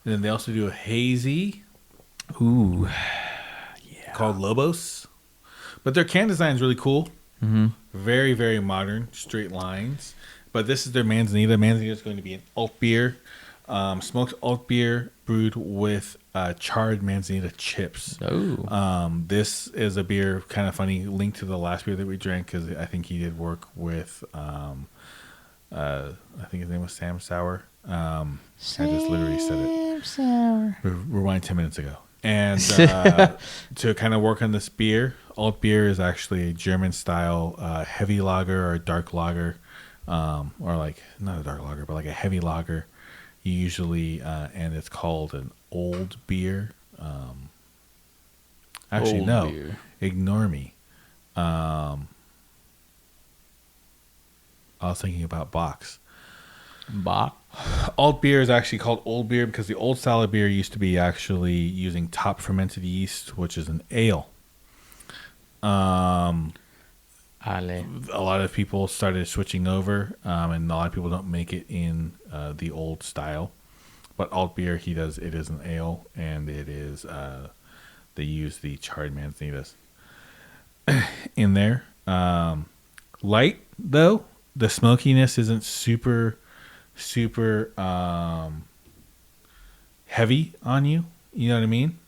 And then they also do a hazy Ooh. called Lobos. But their can design is really cool. Mm-hmm. Very, very modern, straight lines. But this is their Manzanita. Manzanita is going to be an alt beer, smoked alt beer brewed with charred Manzanita chips. Oh. This is a beer, kind of funny, linked to the last beer that we drank because I think he did work with, I think his name was Sam Sauer. I just literally said it. Sour. Rewind 10 minutes ago. And to kind of work on this beer, alt beer is actually a German style heavy lager or dark lager, or like not a dark lager, but like a heavy lager. Usually, and it's called an old beer. Actually, Old no, beer. ignore me. I was thinking about Box. Bach. Alt beer is actually called old beer because the old style of beer used to be actually using top fermented yeast, which is an ale. Ale. A lot of people started switching over, and a lot of people don't make it in the old style. But alt beer, it is an ale, and it is they use the charred Manzanitas in there. Light though, the smokiness isn't super heavy on you. You know what I mean?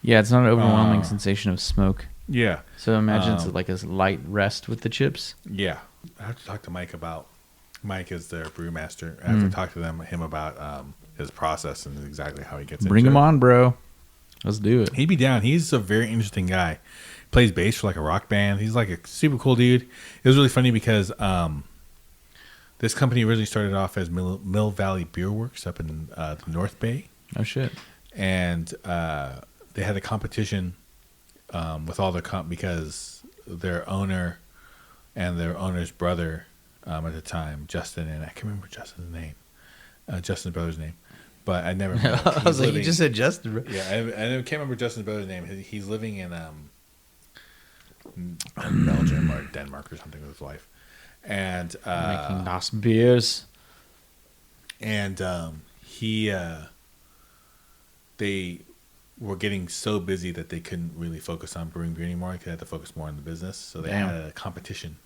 Yeah, it's not an overwhelming sensation of smoke. Yeah. So imagine it's like a light rest with the chips. Yeah. I have to talk to Mike about. Mike is their brewmaster. I have to talk to him about his process and exactly how he gets Bring into him it. on, bro. Let's do it. He'd be down. He's a very interesting guy. Plays bass for like a rock band. He's like a super cool dude. It was really funny because this company originally started off as Mill Valley Beer Works up in the North Bay. Oh, shit. And they had a competition with all the because their owner and their owner's brother at the time, Justin, and I can't remember Justin's name, Justin's brother's name, but I never. I was like, you just said Justin, bro. Yeah, I can't remember Justin's brother's name. He's living in Belgium or Denmark or something with his wife, and Making nice beers. and they were getting so busy that they couldn't really focus on brewing beer anymore. They had to focus more on the business. So they had a competition.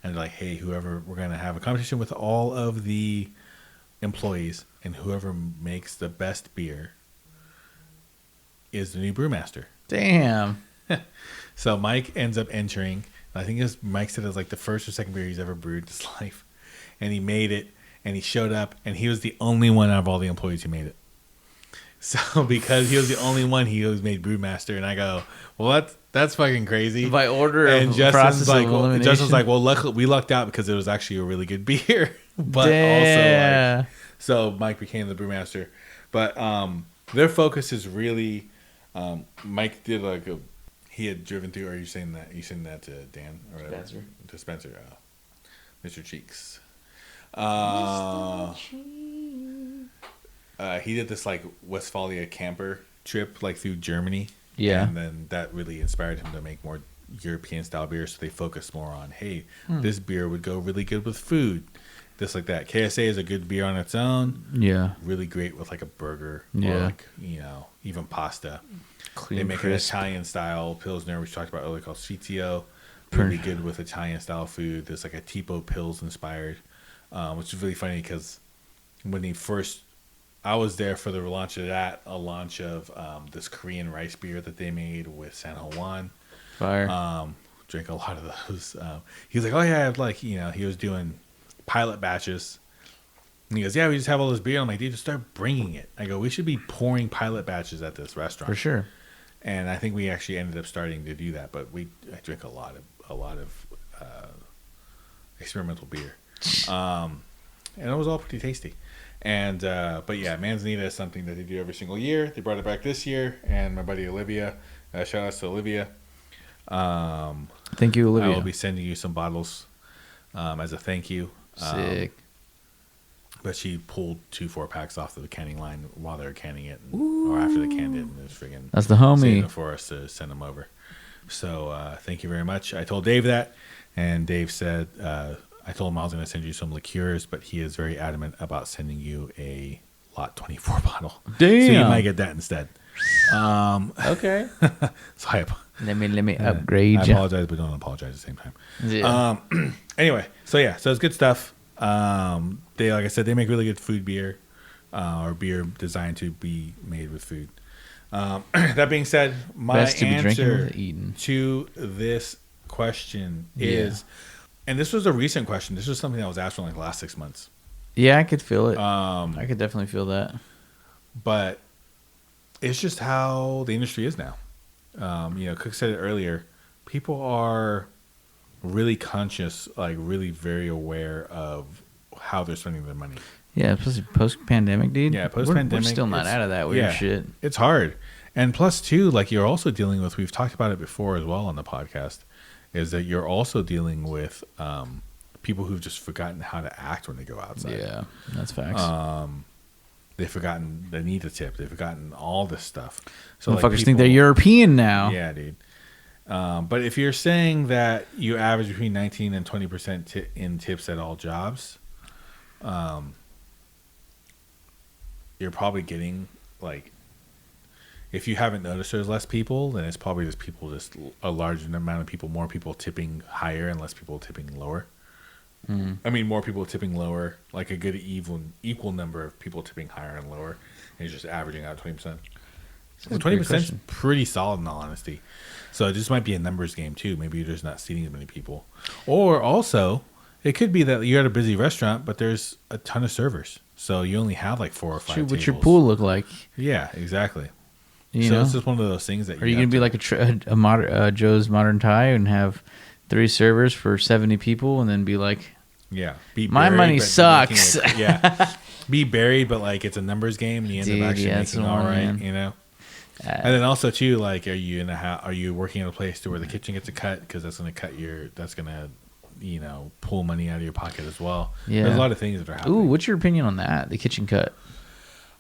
And they're like, hey, we're going to have a competition with all of the employees, and whoever makes the best beer is the new brewmaster. Damn. So Mike ends up entering. I think Mike said it was like the first or second beer he's ever brewed in his life. And he made it, and he showed up, and he was the only one out of all the employees who made it. So because he was the only one, he was made brewmaster, and I go, well, that's fucking crazy. By order and of Justin's process like, of elimination. Justin's like, well, luckily we lucked out because it was actually a really good beer. But Damn. also, like, so Mike became the brewmaster. But their focus is really, Mike did like he had driven through. Or are you saying that? You saying that to Dan or whatever? Spencer. To Spencer, Mr. Cheeks. He did this like Westphalia camper trip like through Germany. Yeah. And then that really inspired him to make more European style beers. So they focused more on, hey, this beer would go really good with food. This like that. KSA is a good beer on its own. Yeah. Really great with like a burger. Yeah. Or like, even pasta. Clean, They make crisp. an Italian style Pilsner, which we talked about earlier, called Sfizio. Really good with Italian style food. There's like a Tipo Pils inspired, which is really funny because when I was there for the launch of that, a launch of this Korean rice beer that they made with San Juan. Fire. Drank a lot of those. He was like, oh yeah, like, he was doing pilot batches. And he goes, yeah, we just have all this beer. I'm like, dude, just start bringing it. I go, we should be pouring pilot batches at this restaurant. For sure. And I think we actually ended up starting to do that, but I drink a lot of experimental beer, and it was all pretty tasty. And but yeah, Manzanita is something that they do every single year. They brought it back this year, and my buddy Olivia, shout outs to Olivia, Thank you, Olivia. I will be sending you some bottles as a thank you. Sick. But she pulled 2 4-packs off of the canning line while they were canning it, or after they canned it, and it was friggin' That's the homie. saving it for us to send them over. So thank you very much. I told Dave that, and Dave said I told him I was going to send you some liqueurs, but he is very adamant about sending you a Lot 24 bottle. Damn. So you might get that instead. Okay. So Let me upgrade I you. apologize, but don't apologize at the same time. Yeah. Anyway, so it's good stuff. They, like I said, they make really good food beer, or beer designed to be made with food. That being said, my Best to be drinking answer with eating. to this question is, and this was a recent question. This was something that was asked in like the last 6 months. Yeah, I could feel it. I could definitely feel that. But it's just how the industry is now. Cook said it earlier. People are really conscious, like really very aware of how they're spending their money. Yeah, post-pandemic, dude. Yeah, post-pandemic. We're still not out of that weird shit. It's hard. And plus, too, like you're also dealing with, we've talked about it before as well on the podcast, is that you're also dealing with people who've just forgotten how to act when they go outside. Yeah, that's facts. They've forgotten they need to tip. They've forgotten all this stuff. So motherfuckers think they're European now. Yeah, dude. But if you're saying that you average between 19 and 20% in tips at all jobs, you're probably getting like, if you haven't noticed there's less people, then it's probably just a large amount of people, more people tipping higher and less people tipping lower. I mean, more people tipping lower, like a good equal number of people tipping higher and lower, and you're just averaging out 20%. So 20% is pretty solid in all honesty. So it just might be a numbers game too. Maybe you're just not seating as many people. Or also, it could be that you're at a busy restaurant, but there's a ton of servers. So you only have like 4 or 5 tables. What's your pool look like? Yeah, exactly. You so know? it's just one of those things that Are you going to be like a Joe's Modern Thai and have 3 servers for 70 people and then be like, yeah, my money sucks. Be buried, but like it's a numbers game and you end up actually making all right, man. You know? And then also too, like, are you working at a place to where the kitchen gets a cut? Because that's going to pull money out of your pocket as well. Yeah. There's a lot of things that are happening. Ooh, what's your opinion on that? The kitchen cut.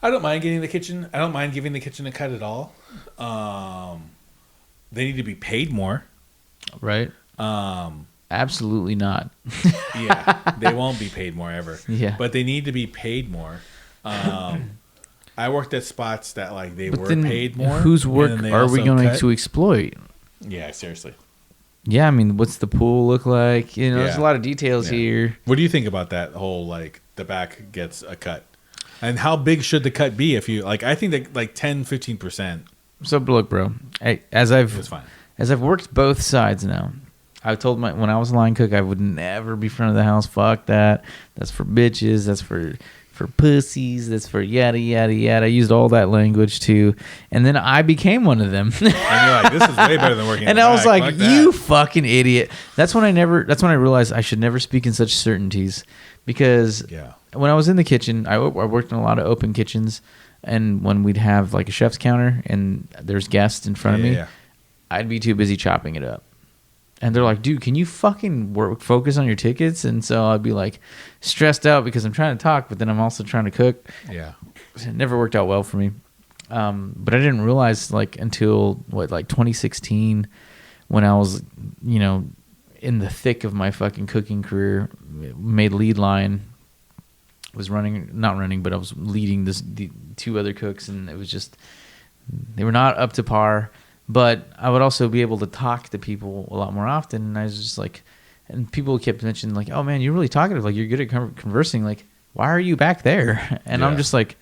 I don't mind getting the kitchen. I don't mind giving the kitchen a cut at all. They need to be paid more. Right. Absolutely not. Yeah, they won't be paid more ever. Yeah. But they need to be paid more. I worked at spots that like they were paid more. Whose work are we going to exploit? Yeah, seriously. Yeah, I mean, what's the pool look like? You know, there's a lot of details here. What do you think about that whole like the back gets a cut? And how big should the cut be if you like? I think that like 10-15%. So look, bro. As I've worked both sides now, I told when I was a line cook, I would never be front of the house. Fuck that. That's for bitches. That's for pussies. That's for yada yada yada. I used all that language too, and then I became one of them. And you're like, this is way better than working. And I was like, you fucking idiot. That's when I realized I should never speak in such certainties, because when I was in the kitchen, I worked in a lot of open kitchens, and when we'd have like a chef's counter and there's guests in front of me, I'd be too busy chopping it up. And they're like, dude, can you fucking focus on your tickets? And so I'd be like stressed out because I'm trying to talk, but then I'm also trying to cook. Yeah. It never worked out well for me. But I didn't realize like until 2016, when I was, in the thick of my fucking cooking career, made lead line, was not running, but I was leading the 2 other cooks, and it was just, they were not up to par. But I would also be able to talk to people a lot more often. And I was just like, and people kept mentioning like, oh man, you're really talkative. Like, you're good at conversing. Like, why are you back there? And I'm just like,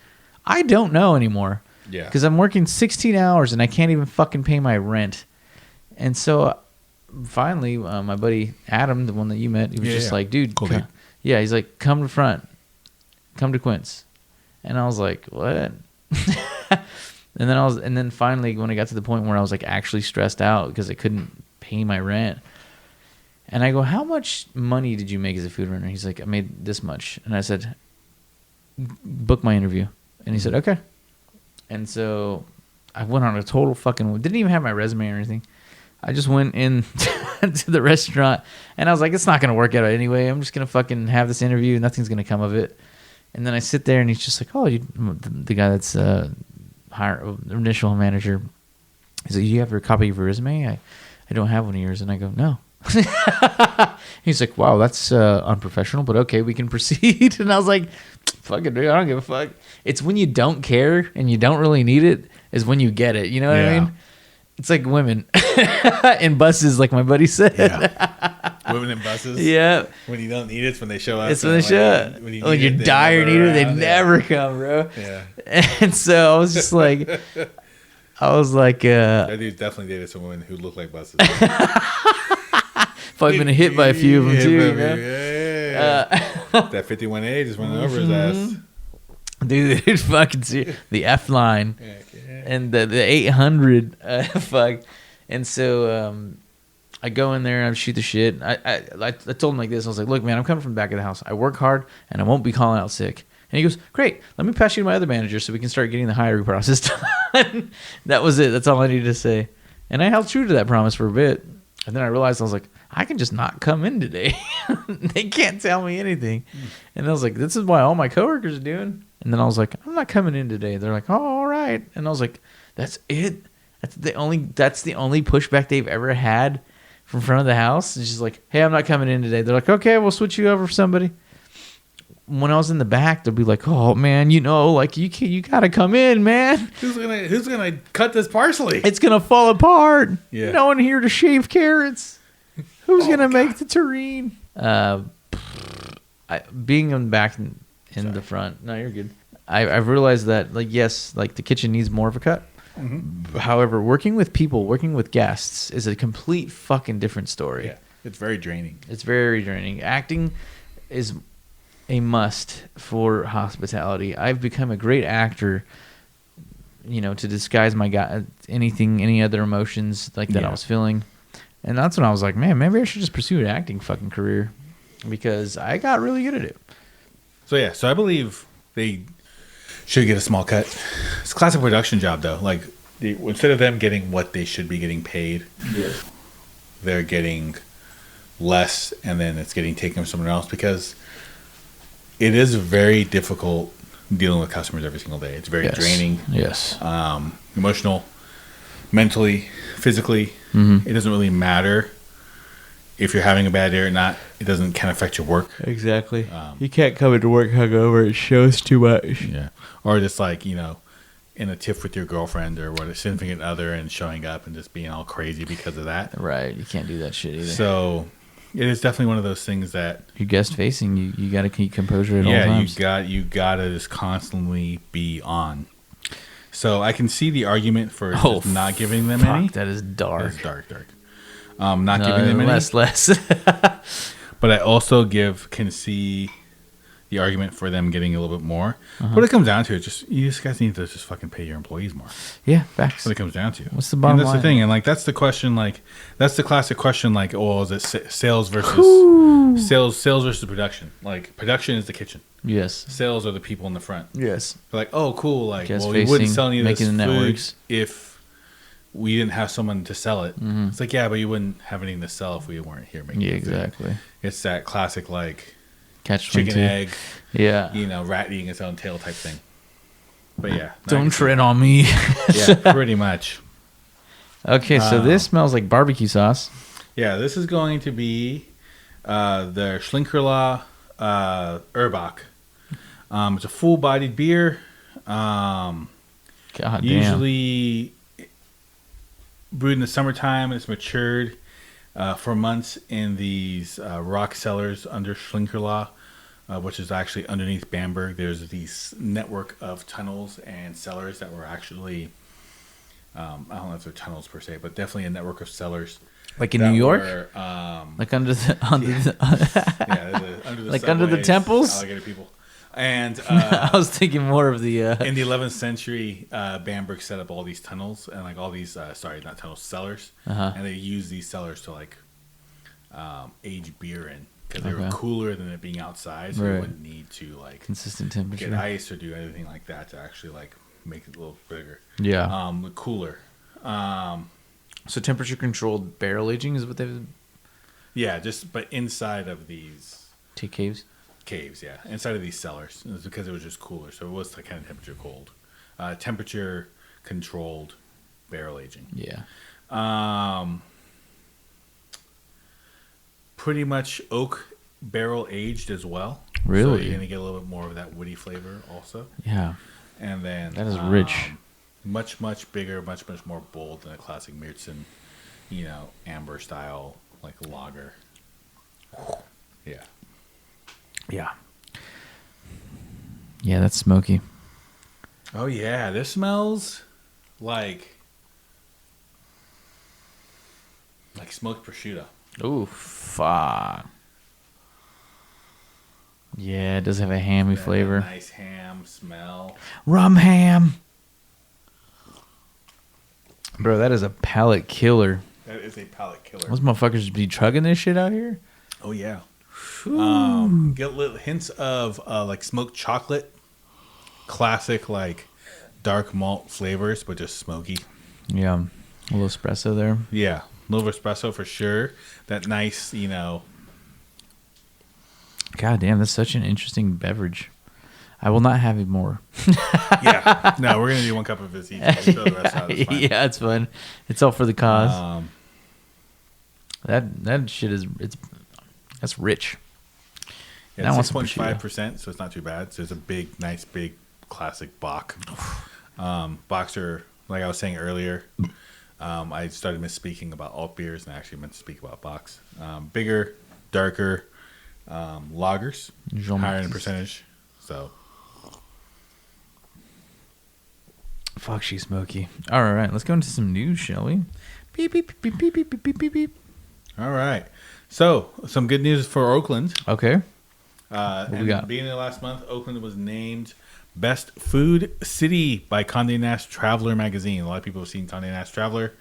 I don't know anymore. Yeah. Because I'm working 16 hours and I can't even fucking pay my rent. And so finally, my buddy Adam, the one that you met, he was just like, dude, cool, he's like, come to front, come to Quince. And I was like, what? And then finally, when I got to the point where I was like actually stressed out because I couldn't pay my rent, and I go, how much money did you make as a food runner? He's like, I made this much. And I said, book my interview. And he said, okay. And so I went on a total fucking, didn't even have my resume or anything. I just went in to the restaurant, and I was like, it's not going to work out anyway. I'm just going to fucking have this interview. Nothing's going to come of it. And then I sit there, and he's just like, oh, the guy that's initial manager, he's like, you have a copy of your resume? I don't have one of yours. And I go, no. He's like, wow, that's unprofessional, but okay, we can proceed. And I was like, fuck it, dude, I don't give a fuck. It's when you don't care and you don't really need it is when you get it. You know what I mean? It's like women in buses, like my buddy said. Yeah. Women in buses. Yeah. When you don't need it, it's when they show up. It's when they show up. When you die or need it, they never come, bro. Yeah. And so I was just like, that dude definitely dated some women who look like buses. Probably been hit by a few of them too. That 51A just went over his ass. Dude, it fucking the F line and the 800 fuck. And so I go in there and I shoot the shit. I told him like this. I was like, look, man, I'm coming from the back of the house. I work hard and I won't be calling out sick. And he goes, great, let me pass you to my other manager so we can start getting the hiring process done. That was it. That's all I needed to say. And I held true to that promise for a bit. And then I realized, I was like, I can just not come in today. They can't tell me anything. And I was like, this is why all my coworkers are doing. And then I was like, I'm not coming in today. They're like, oh, all right. And I was like, that's it. That's the only pushback they've ever had from front of the house. It's just like, hey, I'm not coming in today. They're like, okay, we'll switch you over for somebody. When I was in the back, they'll be like, oh man, you gotta come in, man. Who's gonna cut this parsley? It's gonna fall apart. Yeah. No one here to shave carrots. Who's gonna make the terrine? Being in the back in the front. No, you're good. I've realized that, like, yes, like the kitchen needs more of a cut. Mm-hmm. However, working with people, working with guests is a complete fucking different story. Yeah, it's very draining. It's very draining. Acting is a must for hospitality. I've become a great actor, to disguise any other emotions like that I was feeling. And that's when I was like, man, maybe I should just pursue an acting fucking career because I got really good at it. So I believe they should get a small cut. It's a classic production job though. Like instead of them getting what they should be getting paid, they're getting less and then it's getting taken from someone else because it is very difficult dealing with customers every single day. It's very draining. Yes. Emotional, mentally, physically. Mm-hmm. It doesn't really matter if you're having a bad day or not. It doesn't kind of affect your work. Exactly. You can't come into work hungover. It shows too much. Yeah. Or just like, in a tiff with your girlfriend or what, a significant other and showing up and just being all crazy because of that. Right. You can't do that shit either. So it is definitely one of those things that you're guest facing. You got to keep composure at all times. you got to just constantly be on. So I can see the argument for not giving them any. That is dark. That's dark. Not giving them any. Less. But I also can see the argument for them getting a little bit more. What it comes down to is you guys need to just fucking pay your employees more. Yeah, facts. That's what it comes down to. What's the bottom line? That's the thing. And like that's the question. Like that's the classic question. Like, is it sales versus sales versus production? Like production is the kitchen. Yes. Sales are the people in the front. Yes. They're like, oh, cool. Like, Guest we wouldn't sell any of this making the food networks if we didn't have someone to sell it. Mm-hmm. It's like, yeah, but you wouldn't have anything to sell if we weren't here making it. Yeah, exactly. It's that classic like catch chicken egg. Yeah. Rat eating its own tail type thing. But yeah. Don't tread on me. Yeah, pretty much. Okay, so this smells like barbecue sauce. Yeah, this is going to be the Shlenkerla Urbock. It's a full-bodied beer. Usually brewed in the summertime, and it's matured for months in these rock cellars under Shlenkerla, which is actually underneath Bamberg. There's these network of tunnels and cellars that were actually, I don't know if they're tunnels per se, but definitely a network of cellars. Like in New York? Like under the like under the temples? Alligator people. And I was thinking more of the in the 11th century, Bamberg set up all these tunnels and like all these not tunnels, cellars, and they used these cellars to like age beer in because they were cooler than it being outside, so you wouldn't need to like consistent temperature, get ice or do anything like that to actually like make it a little bigger. Yeah, cooler. So temperature controlled barrel aging is what they've Yeah, but inside of these take caves. caves, yeah, inside of these cellars. It was because it was just cooler, so it was like kind of temperature cold, temperature controlled barrel aging. Yeah. Pretty much oak barrel aged as well. Really? So you're gonna get a little bit more of that woody flavor also. Yeah. And then That is rich. much bigger, much more bold than a classic Märzen, amber style like lager. Yeah. Yeah. Yeah, that's smoky. Oh yeah, this smells like smoked prosciutto. Ooh, fuck. Yeah, it does have a hammy That flavor. nice ham smell. Rum ham. Bro, that is a palate killer. That is a palate killer. Those motherfuckers be chugging this shit out here? Oh yeah. Get little hints of like smoked chocolate, classic like dark malt flavors, but just smoky. Yeah. A little espresso there. Yeah, a little espresso for sure. That nice, God damn, that's such an interesting beverage. I will not have it more. Yeah, no, we're gonna do one cup of this each. We'll show the rest out. It's fine. Yeah, it's fun. It's all for the cause. That shit that's rich. Yeah, Now I want it's some 6.5%, so it's not too bad. So it's a nice big classic Bock. Bocks are, like I was saying earlier, I started misspeaking about alt beers, and I actually meant to speak about Bocks. Bigger, darker lagers, higher in percentage. So, Fuck, she's smoky. All right, let's go into some news, shall we? Beep, beep, beep, beep, beep, beep, beep, beep, beep. all right. So, some good news for Oakland. Okay. And we got? beginning of last month, Oakland was named Best Food City by Condé Nast Traveler magazine. A lot of people have seen Condé Nast Traveler.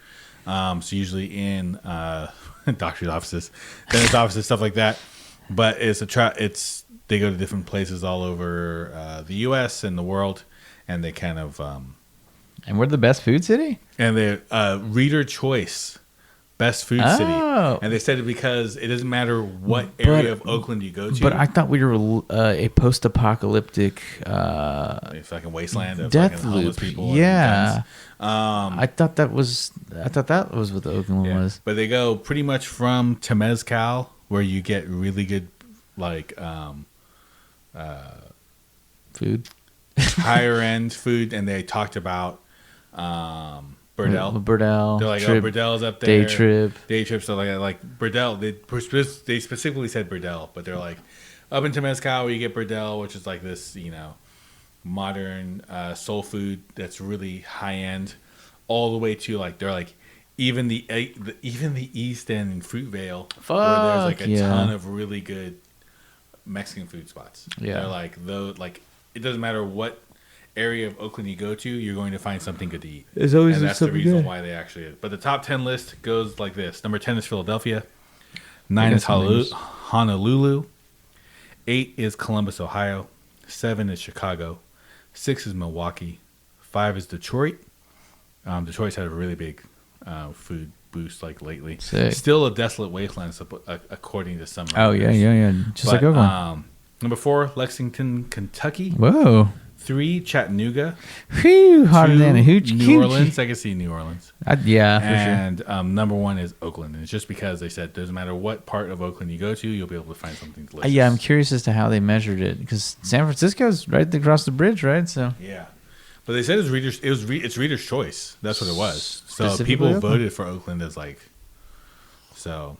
So usually in doctor's offices, dentist offices, stuff like that. But it's they go to different places all over the U.S. and the world, and they kind of And we're the best food city? and they reader choice best food Oh. city, and they said it because it doesn't matter what area of Oakland you go to. But I thought we were a post-apocalyptic a fucking wasteland of death fucking homeless loop. people. and Yeah. guns. I thought that was what the Oakland one was. But they go pretty much from Temescal, where you get really good, like Food. higher end food, and they talked about Burdell. Burdell. They're like, trip, oh, Burdell's up there. Day trip. So like Burdell. They specifically said Burdell, but they're like up in Temescal where you get Burdell, which is like this, modern soul food that's really high end, all the way to like they're like even the East End in Fruitvale, where there's like a ton of really good Mexican food spots. Yeah. They're like it doesn't matter what area of Oakland you go to, you're going to find something good to eat. There's always and that's the something reason good. why they actually. But the top 10 list goes like this: number 10 is Philadelphia, 9 is some names. Honolulu, 8 is Columbus, Ohio, 7 is Chicago, 6 is Milwaukee, 5 is Detroit. Detroit's had a really big food boost like lately. Sick. Still a desolate wasteland, according to some. Oh yeah, writers. yeah. Just like Oakland. Number 4, Lexington, Kentucky. Whoa. 3, Chattanooga. Whew, hotter 2, than a hooch New coochie. Orleans. I can see New Orleans. Yeah, for sure. And number 1 is Oakland. And it's just because they said doesn't matter what part of Oakland you go to, you'll be able to find something delicious. Yeah, I'm curious as to how they measured it because San Francisco's right across the bridge, right? So Yeah. But they said it's reader's choice. That's what it was. So Specifically people Oakland? voted for Oakland as like. So.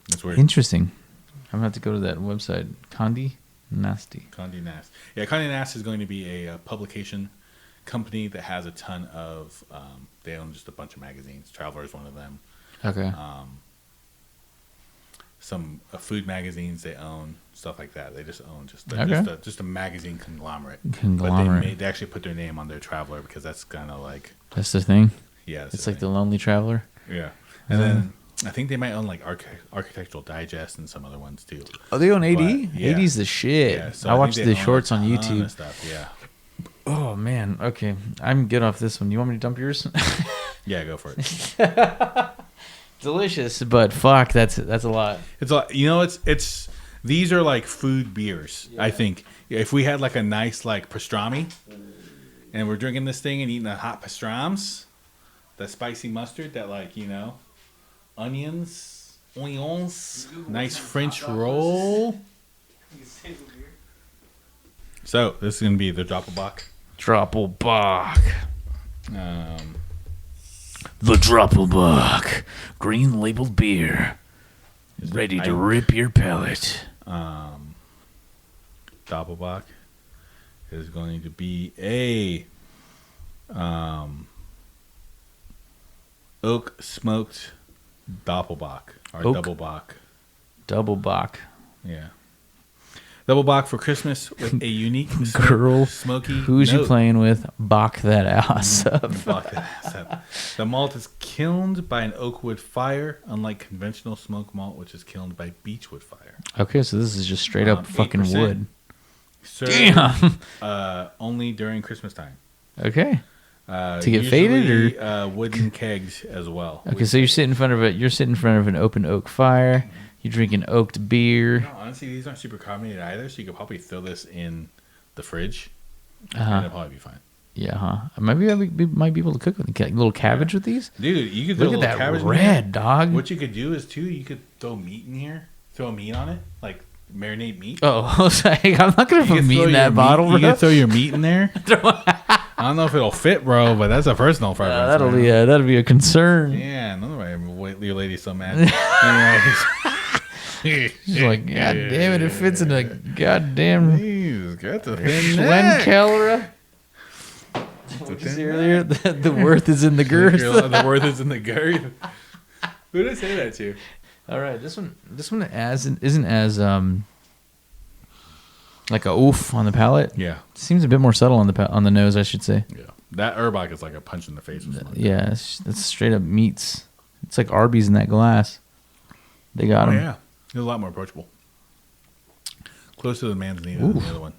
That's weird. interesting. I'm gonna have to go to that website. Condé Nasty. Condé Nast. Yeah, Condé Nast is going to be a publication company that has a ton of. They own just a bunch of magazines. Traveler is one of them. Okay. Some food magazines they own, stuff like that. They just own Okay. just a magazine conglomerate. Conglomerate. But they actually put their name on their Traveler because that's kind of like That's the thing. yeah. It's like the Lonely Traveler. yeah. And then I think they might own like Architectural Digest and some other ones too. Oh, they own AD. But, yeah. AD's the shit. Yeah, so I think watched they the own shorts a on ton of YouTube. Stuff. Yeah. Oh man. Okay, I'm good off this one. You want me to dump yours? Yeah, go for it. Delicious, but fuck, that's a lot. It's a, you know, it's these are like food beers. I think if we had like a nice like pastrami, and we're drinking this thing and eating the hot pastrams, the spicy mustard, that like, you know, onions, nice French roll. So this is gonna be the Dopplebock. Dopplebock. The Dopplebock. Green labeled beer. Ready to rip your palate. Dopplebock is going to be a oak smoked Dopplebock or Oak? Doublebock. Yeah. Doublebock for Christmas with a unique Girl, smoky who's note. you playing with? Bach that ass up. Fuck that ass up. The malt is kilned by an oak wood fire, unlike conventional smoked malt, which is kilned by beechwood fire. Okay, so this is just straight up fucking 8%. wood. Served, Damn. only during Christmas time. Okay. To get faded, usually, or wooden kegs as well. okay, so you're sitting in front of it. You're sitting in front of an open oak fire. You're drinking oaked beer. No, honestly, these aren't super carbonated either, so you could probably throw this in the fridge, Uh-huh. and it'll probably be fine. Yeah, huh? Maybe I might be able to cook with a little cabbage with these. Dude, you could throw Look a at little that cabbage red, in here. dog. What you could do is too, you could throw meat in here, throw meat on it, like marinate meat. Oh, I was like, I'm not gonna You put can meat throw in your that bottle, You bro. can throw your meat in there. I don't know if it'll fit, bro, but that's a personal preference. That'll be a concern. Yeah, no way your lady's so mad. Anyways. She's like, God damn it fits in a goddamn Jeez, got the thin neck. Shlenkerla. What you see earlier? The worth is in the girth. The worth is in the girth. Who did I say that to? All right, this one isn't as like a oof on the palate. Yeah. Seems a bit more subtle on the nose, I should say. Yeah. That Urbock is like a punch in the face. Or something. Yeah, it's straight up meats. It's like Arby's in that glass. They got Oh, them. yeah. It's a lot more approachable. Close to the Manzanita than the other one.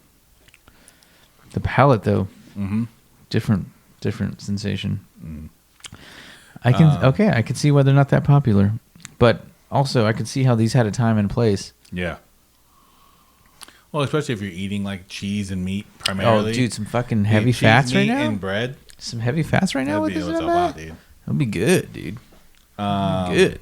The palate, though, Mm-hmm. different sensation. I can see why they're not that popular, but also I could see how these had a time and place. Yeah. Well, especially if you're eating like cheese and meat primarily. Oh, dude, some fucking heavy Cheese, fats right meat, now. and bread. Some heavy fats right now with That'd this. be what's up, dude. That'd be good, dude. Good.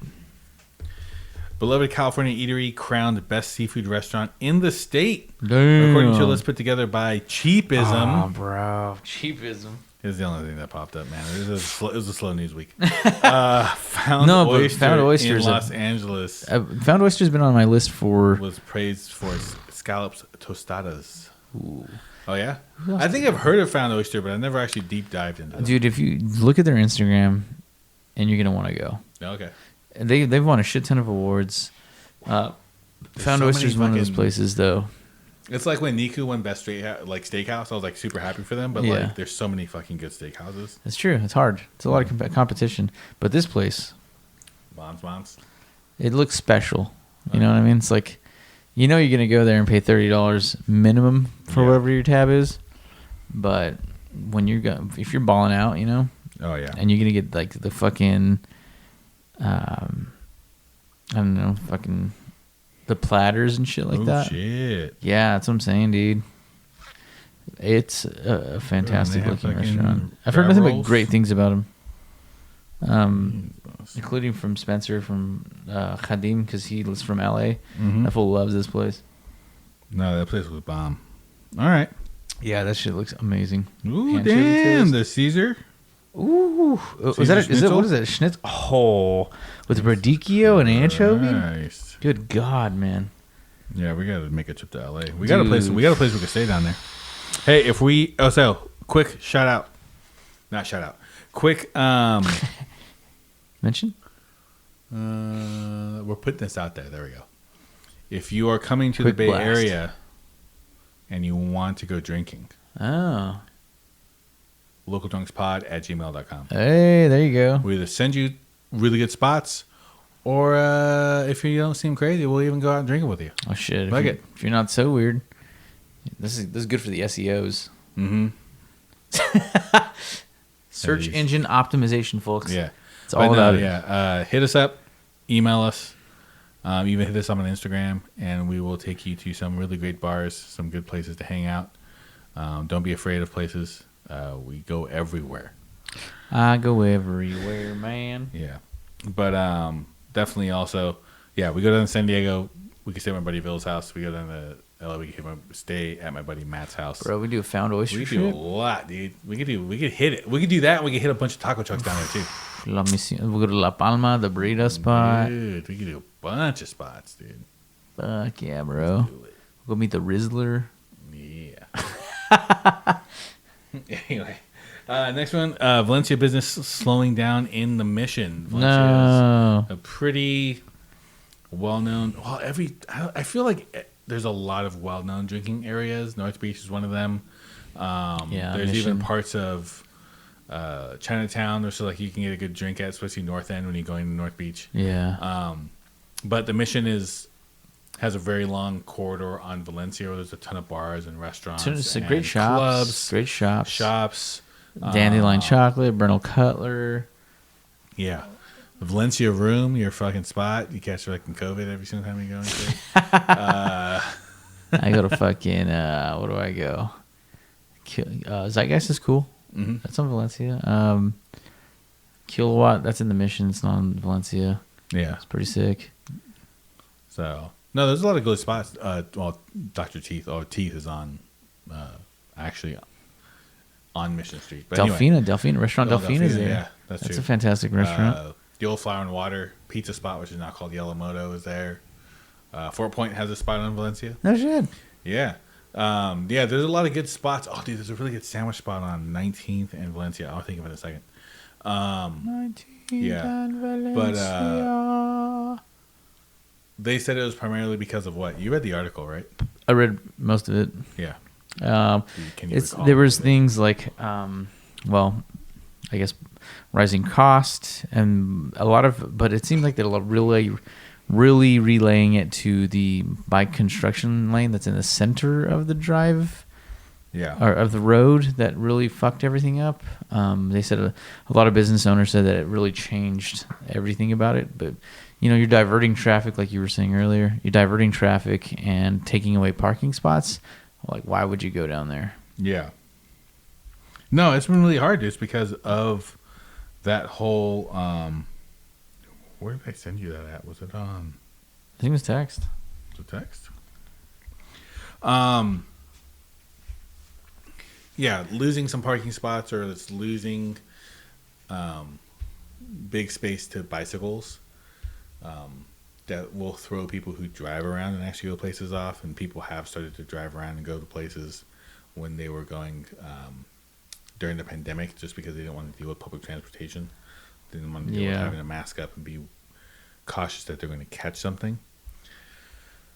Beloved California eatery crowned best seafood restaurant in the state. Damn. According to a list put together by Cheapism. Oh, bro, cheapism. Here's the only thing that popped up, man. It was a slow news week. Found No, but Oyster Found Oyster's in a- Los Angeles Found Oyster's been on my list for. was praised for its scallops tostadas. Ooh. Oh yeah, I think I've heard of Found Oyster, but I never actually deep dived into it. Dude, if you look at their Instagram, and you're gonna want to go. Okay. They've won a shit ton of awards. Found so Oyster's many one of those fucking- places, though. It's like when Niku won best steakhouse. I was like super happy for them, but Yeah. like there's so many fucking good steakhouses. It's true. It's hard. It's a lot of competition. But this place, Moms. it looks special. You know what I mean? It's like, you know, you're gonna go there and pay $30 minimum for Yeah. whatever your tab is. But when if you're balling out, you know, Oh yeah. and you're gonna get like the fucking, I don't know, fucking the platters and shit like that. Shit. Yeah, that's what I'm saying, dude. It's a fantastic They have looking fucking restaurant. I've heard crab nothing but rolls? great things about them. Including from Spencer from Khadim, because he was from LA. Mhm. That fool loves this place. No, that place was bomb. All right. Yeah, that shit looks amazing. Ooh, Anchovy damn. toast. The Caesar. Ooh, is Caesar that schnitzel? what is that? Schnitzel? Oh, with radicchio and anchovy. Nice. Good God, man. Yeah, we gotta make a trip to LA. We got a place. We got a place we can stay down there. Hey, if we quick shout out, not shout out, quick Mention? we're putting this out there. There we go. If you are coming to Quick the Bay blast. Area and you want to go drinking, Oh, localdrunkspod@gmail.com. hey, there you go. We'll either send you really good spots, or if you don't seem crazy, we'll even go out and drink it with you. Oh shit! Like it. If you're not so weird, this is good for the SEOs. Mm-hmm. Search engine optimization, folks. Yeah. It's all about it. Yeah. Hit us up, email us, even hit us up on Instagram, and we will take you to some really great bars, some good places to hang out. Don't be afraid of places. We go everywhere. I go everywhere, man. Yeah. But definitely also, yeah, we go down to San Diego. We can stay at my buddy Bill's house. We go down to LA. We can stay at my buddy Matt's house. Bro, we do a found oyster We trip. do a lot, dude. We could hit it. We could do that. We could hit a bunch of taco trucks down there too. Let me see. We'll go to La Palma, the burrito spot. Dude, we could do a bunch of spots, dude. Fuck yeah, bro. Do it. We'll go meet the Rizzler. Yeah. Anyway, next one. Valencia business slowing down in the Mission. Valencia is a pretty well-known. Well, I feel like there's a lot of well-known drinking areas. North Beach is one of them. There's Mission. even parts of Chinatown. There's like you can get a good drink at, especially North End when you're going to North Beach. Yeah. But the Mission has a very long corridor on Valencia where there's a ton of bars and restaurants. It's a and great shops. clubs, Great shops. shops. Dandelion Chocolate, Bernal Cutler. Yeah. The Valencia Room, your fucking spot. You catch fucking COVID every single time you go into it. I go to fucking, where do I go? Zeitgeist is cool. Mhm. That's on Valencia. Kilowatt, that's in the Mission. It's not on Valencia. Yeah. It's pretty sick. So, no, there's a lot of good spots. Well, Dr. Teeth. Oh, Teeth is on, actually on Mission Street. But Delfina. Restaurant Oh, Delfina is there. Yeah, that's true. a fantastic restaurant. The Old Flower and Water Pizza Spot, which is now called Yellow Moto, is there. Fort Point has a spot on Valencia. No shit. Yeah. There's a lot of good spots. Oh, dude, there's a really good sandwich spot on 19th and Valencia. I'll think of it in a second. 19th yeah. and Valencia. But they said it was primarily because of what? You read the article, right? I read most of it. Yeah. Can you It's recall there was any of it? things like, I guess rising cost and a lot of, but it seemed like they're really relaying it to the bike construction lane that's in the center of the drive. Yeah. Or of the road that really fucked everything up. They said a lot of business owners said that it really changed everything about it. But, you're diverting traffic, like you were saying earlier. You're diverting traffic and taking away parking spots. Like, why would you go down there? Yeah. No, it's been really hard just because of that whole. Where did I send you that at? Was it on? I think it was text. The text. Yeah, losing some parking spots, or it's losing big space to bicycles. That will throw people who drive around and actually go places off, and people have started to drive around and go to places when they were going during the pandemic, just because they didn't want to deal with public transportation. They didn't want to deal with having to mask up and be cautious that they're going to catch something.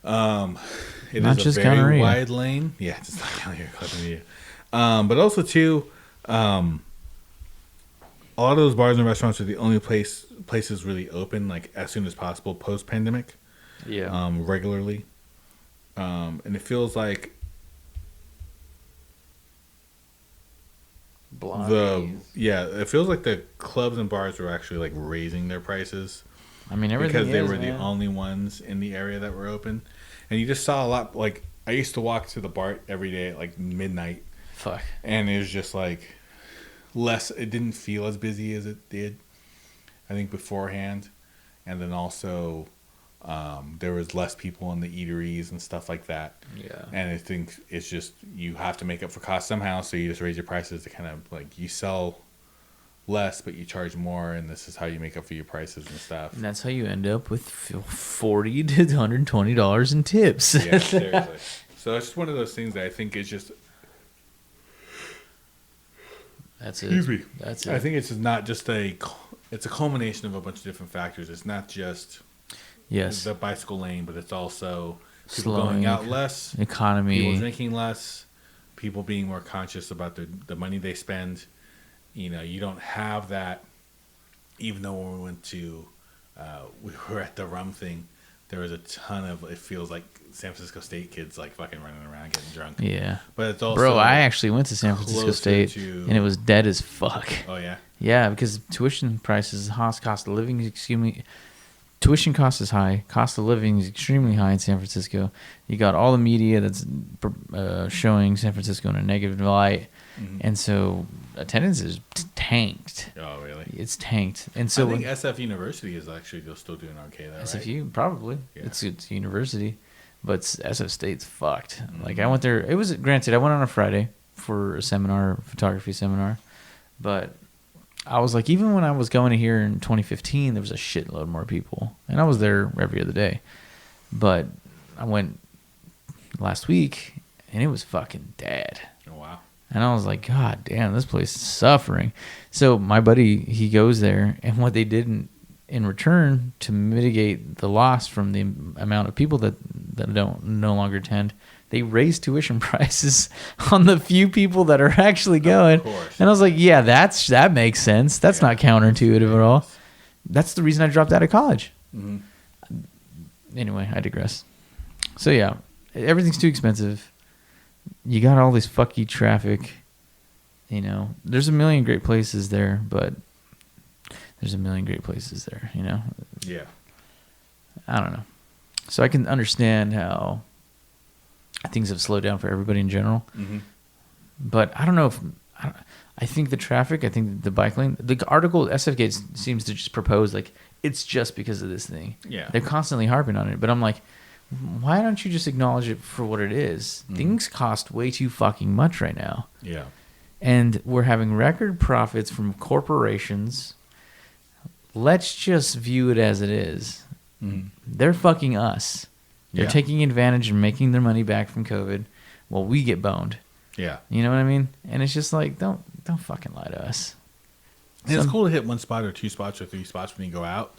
It Not is just a very gonorrhea. wide lane. Yeah, it's not gonorrhea. But also too, a lot of those bars and restaurants are the only places really open like as soon as possible post pandemic. Yeah. Regularly. And it feels like it feels like the clubs and bars were actually like raising their prices. I mean, everything because they were the only ones in the area that were open, and you just saw a lot. Like I used to walk to the BART every day at like midnight. Fuck. And it was just like less. It didn't feel as busy as it did, I think, beforehand. And then also, there was less people in the eateries and stuff like that. Yeah. And I think it's just you have to make up for cost somehow, so you just raise your prices to kind of like you sell less, but you charge more, and this is how you make up for your prices and stuff. And that's how you end up with $40 to $120 in tips. Yeah, seriously. So it's just one of those things that I think is just. That's it. Excuse me. That's it. I think it's not just it's a culmination of a bunch of different factors. It's not just the bicycle lane, but it's also people going out less, economy, people drinking less, people being more conscious about the money they spend. You don't have that. Even though when we went to, we were at the rum thing, there was a ton of, it feels like San Francisco State kids like fucking running around getting drunk. Yeah. But it's also, bro, I actually went to San Francisco closer State to- and it was dead as fuck. Oh yeah. Yeah, because tuition prices, cost of living is extremely. Tuition cost is high. Cost of living is extremely high in San Francisco. You got all the media that's showing San Francisco in a negative light, and so attendance is tanked. Oh really? It's tanked, and so I think SF University is actually still doing okay though, right? SFU probably Yeah. it's a university, but SF State's fucked. Like I went there. It was granted I went on a Friday for a seminar, photography seminar, but I was like, even when I was going to here in 2015, there was a shitload more people, and I was there every other day. But I went last week, and it was fucking dead. Oh wow. And I was like, God damn, this place is suffering. So my buddy, he goes there, and what they did in return to mitigate the loss from the amount of people that don't no longer attend, they raised tuition prices on the few people that are actually going. Of course. And I was like, yeah, that makes sense. That's not counterintuitive at all. That's the reason I dropped out of college. Anyway, I digress. So yeah, everything's too expensive. You got all this fucky traffic. You know, there's a million great places there, but there's a million great places there, you know? Yeah. I don't know. So I can understand how things have slowed down for everybody in general. But I don't know if... I think the traffic, I think the bike lane... The article, SF seems to just propose, like, it's just because of this thing. Yeah. They're constantly harping on it. But I'm like, why don't you just acknowledge it for what it is? Things cost way too fucking much right now. Yeah. And we're having record profits from corporations. Let's just view it as it is. They're fucking us. They're Yeah. taking advantage and making their money back from COVID while we get boned. Yeah. You know what I mean? And it's just like, don't fucking lie to us. And it's cool to hit one spot or two spots or three spots when you go out.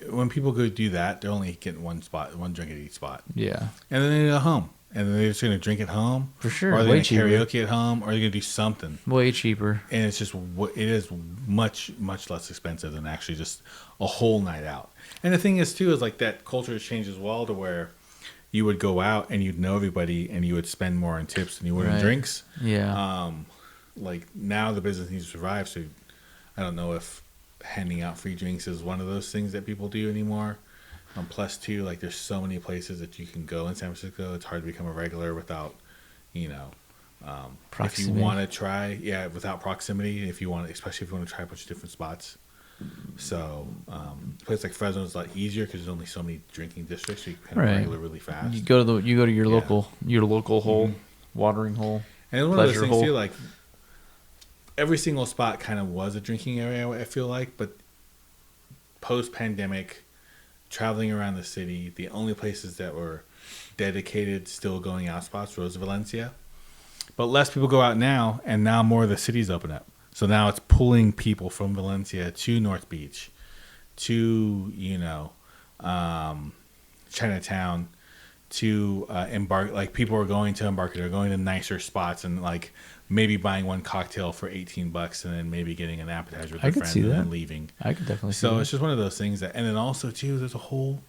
When people go do that, they're only getting one drink at each spot. Yeah. And then they go home. And then they're just going to drink at home. For sure. Or they're Way going to cheaper. karaoke at home. Or they're going to do something. Way cheaper. And it's just, it is much, much less expensive than actually just a whole night out. And the thing is, too, is like that culture has changed as well to where you would go out and you'd know everybody and you would spend more on tips than you would on Right. drinks. Yeah. Like now the business needs to survive. So I don't know if handing out free drinks is one of those things that people do anymore. Plus, too, like there's so many places that you can go in San Francisco. It's hard to become a regular without, you know, if you want to try, without proximity. If you want, especially if you want to try a bunch of different spots. So, a place like Fresno is a lot easier because there's only so many drinking districts, so you can become a regular really fast. You go to your local hole, watering hole. And one of those pleasure things hole. too, like every single spot kind of was a drinking area. I feel like, but post-pandemic, traveling around the city, the only places that were dedicated still going out spots was Valencia. But less people go out now, and now more of the cities open up. So now it's pulling people from Valencia to North Beach, to Chinatown, to Embark. Like people are going to Embarcadero, going to nicer spots, and like maybe buying one cocktail for $18, and then maybe getting an appetizer with I a could friend, see and that. then leaving. I could definitely see So that. it's just one of those things that, and then also too, there's a whole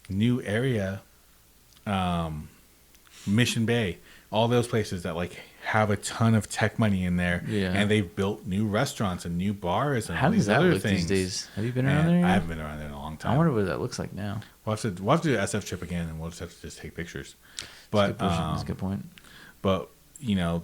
new area, Mission Bay, all those places that like have a ton of tech money in there, and they've built new restaurants and new bars and How all does these that other look things. these days? Have you been And around there yet? I haven't been around there in a long time. I wonder what that looks like now. We'll have to do an SF trip again, and we'll just have to take pictures. But That's a good point. But you know,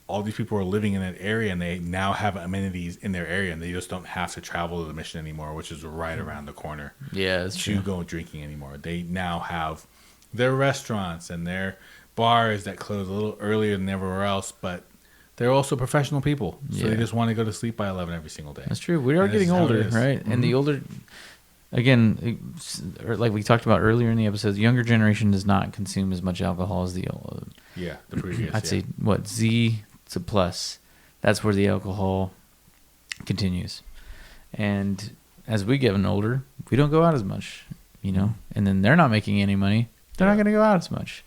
all these people are living in that area, and they now have amenities in their area, and they just don't have to travel to the Mission anymore, which is right around the corner. Yeah, that's to true. go drinking anymore. They now have their restaurants and their bars that close a little earlier than everywhere else, but they're also professional people, so they just want to go to sleep by 11 every single day. That's true. We are And this getting is how it older, is. right? And the older, again, like we talked about earlier in the episode, the younger generation does not consume as much alcohol as the previous. I'd say what Z to plus. That's where the alcohol continues. And as we get older, we don't go out as much, you know. And then they're not making any money. They're not going to go out as much.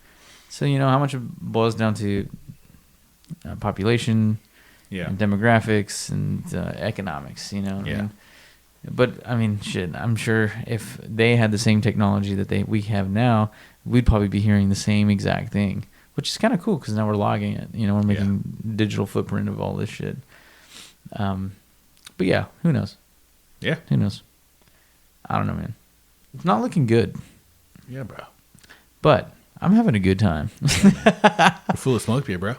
So you know how much it boils down to population, and demographics, and economics. You know, what I mean? But I mean, shit. I'm sure if they had the same technology that we have now, we'd probably be hearing the same exact thing, which is kind of cool because now we're logging it. You know, we're making digital footprint of all this shit. But yeah, who knows? Yeah. Who knows? I don't know, man. It's not looking good. Yeah, bro. But I'm having a good time. You're full of smoke beer, bro.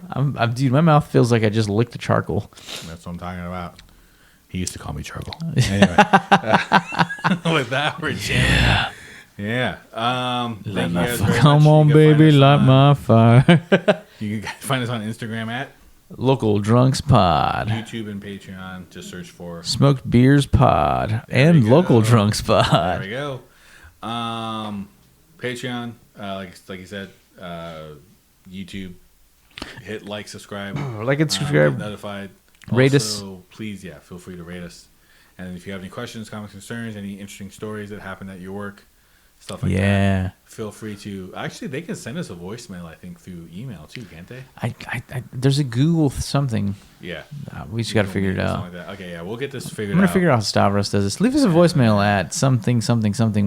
Dude, my mouth feels like I just licked the charcoal. That's what I'm talking about. He used to call me charcoal. Anyway, with that, we're jamming. Yeah. Thank you guys very Come much. on, You can find baby, us light on- my fire. You can find us on Instagram at Local Drunks Pod. YouTube and Patreon. Just search for Smoked Beers Pod. And we go. Local Drunks There Pod. we go. Patreon, like you said, YouTube. Hit like, subscribe. Like and subscribe. Get notified. Rate Also, please, feel free to rate us. And if you have any questions, comments, concerns, any interesting stories that happened at your work, stuff like that, feel free to. Actually, they can send us a voicemail, I think, through email too, can't they? I there's a Google something. Yeah. We just got to figure it out. Like that. Okay, yeah, we'll get this figured I'm going out. to figure out how Stavros does this. Leave us a voicemail at something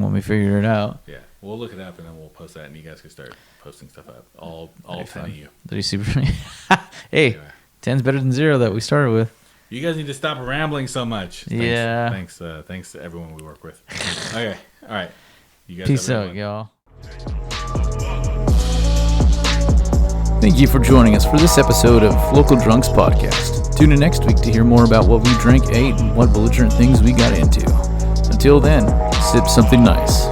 when we figure it out. Yeah, we'll look it up and then we'll post that, and you guys can start posting stuff up. All 10 of you. Did you see? Hey, 10's better than 0 that we started with. You guys need to stop rambling so much. Thanks to everyone we work with. Okay, all right. You guys Peace have a out, good one. y'all. Thank you for joining us for this episode of Local Drunks Podcast. Tune in next week to hear more about what we drank, ate, and what belligerent things we got into. Until then, sip something nice.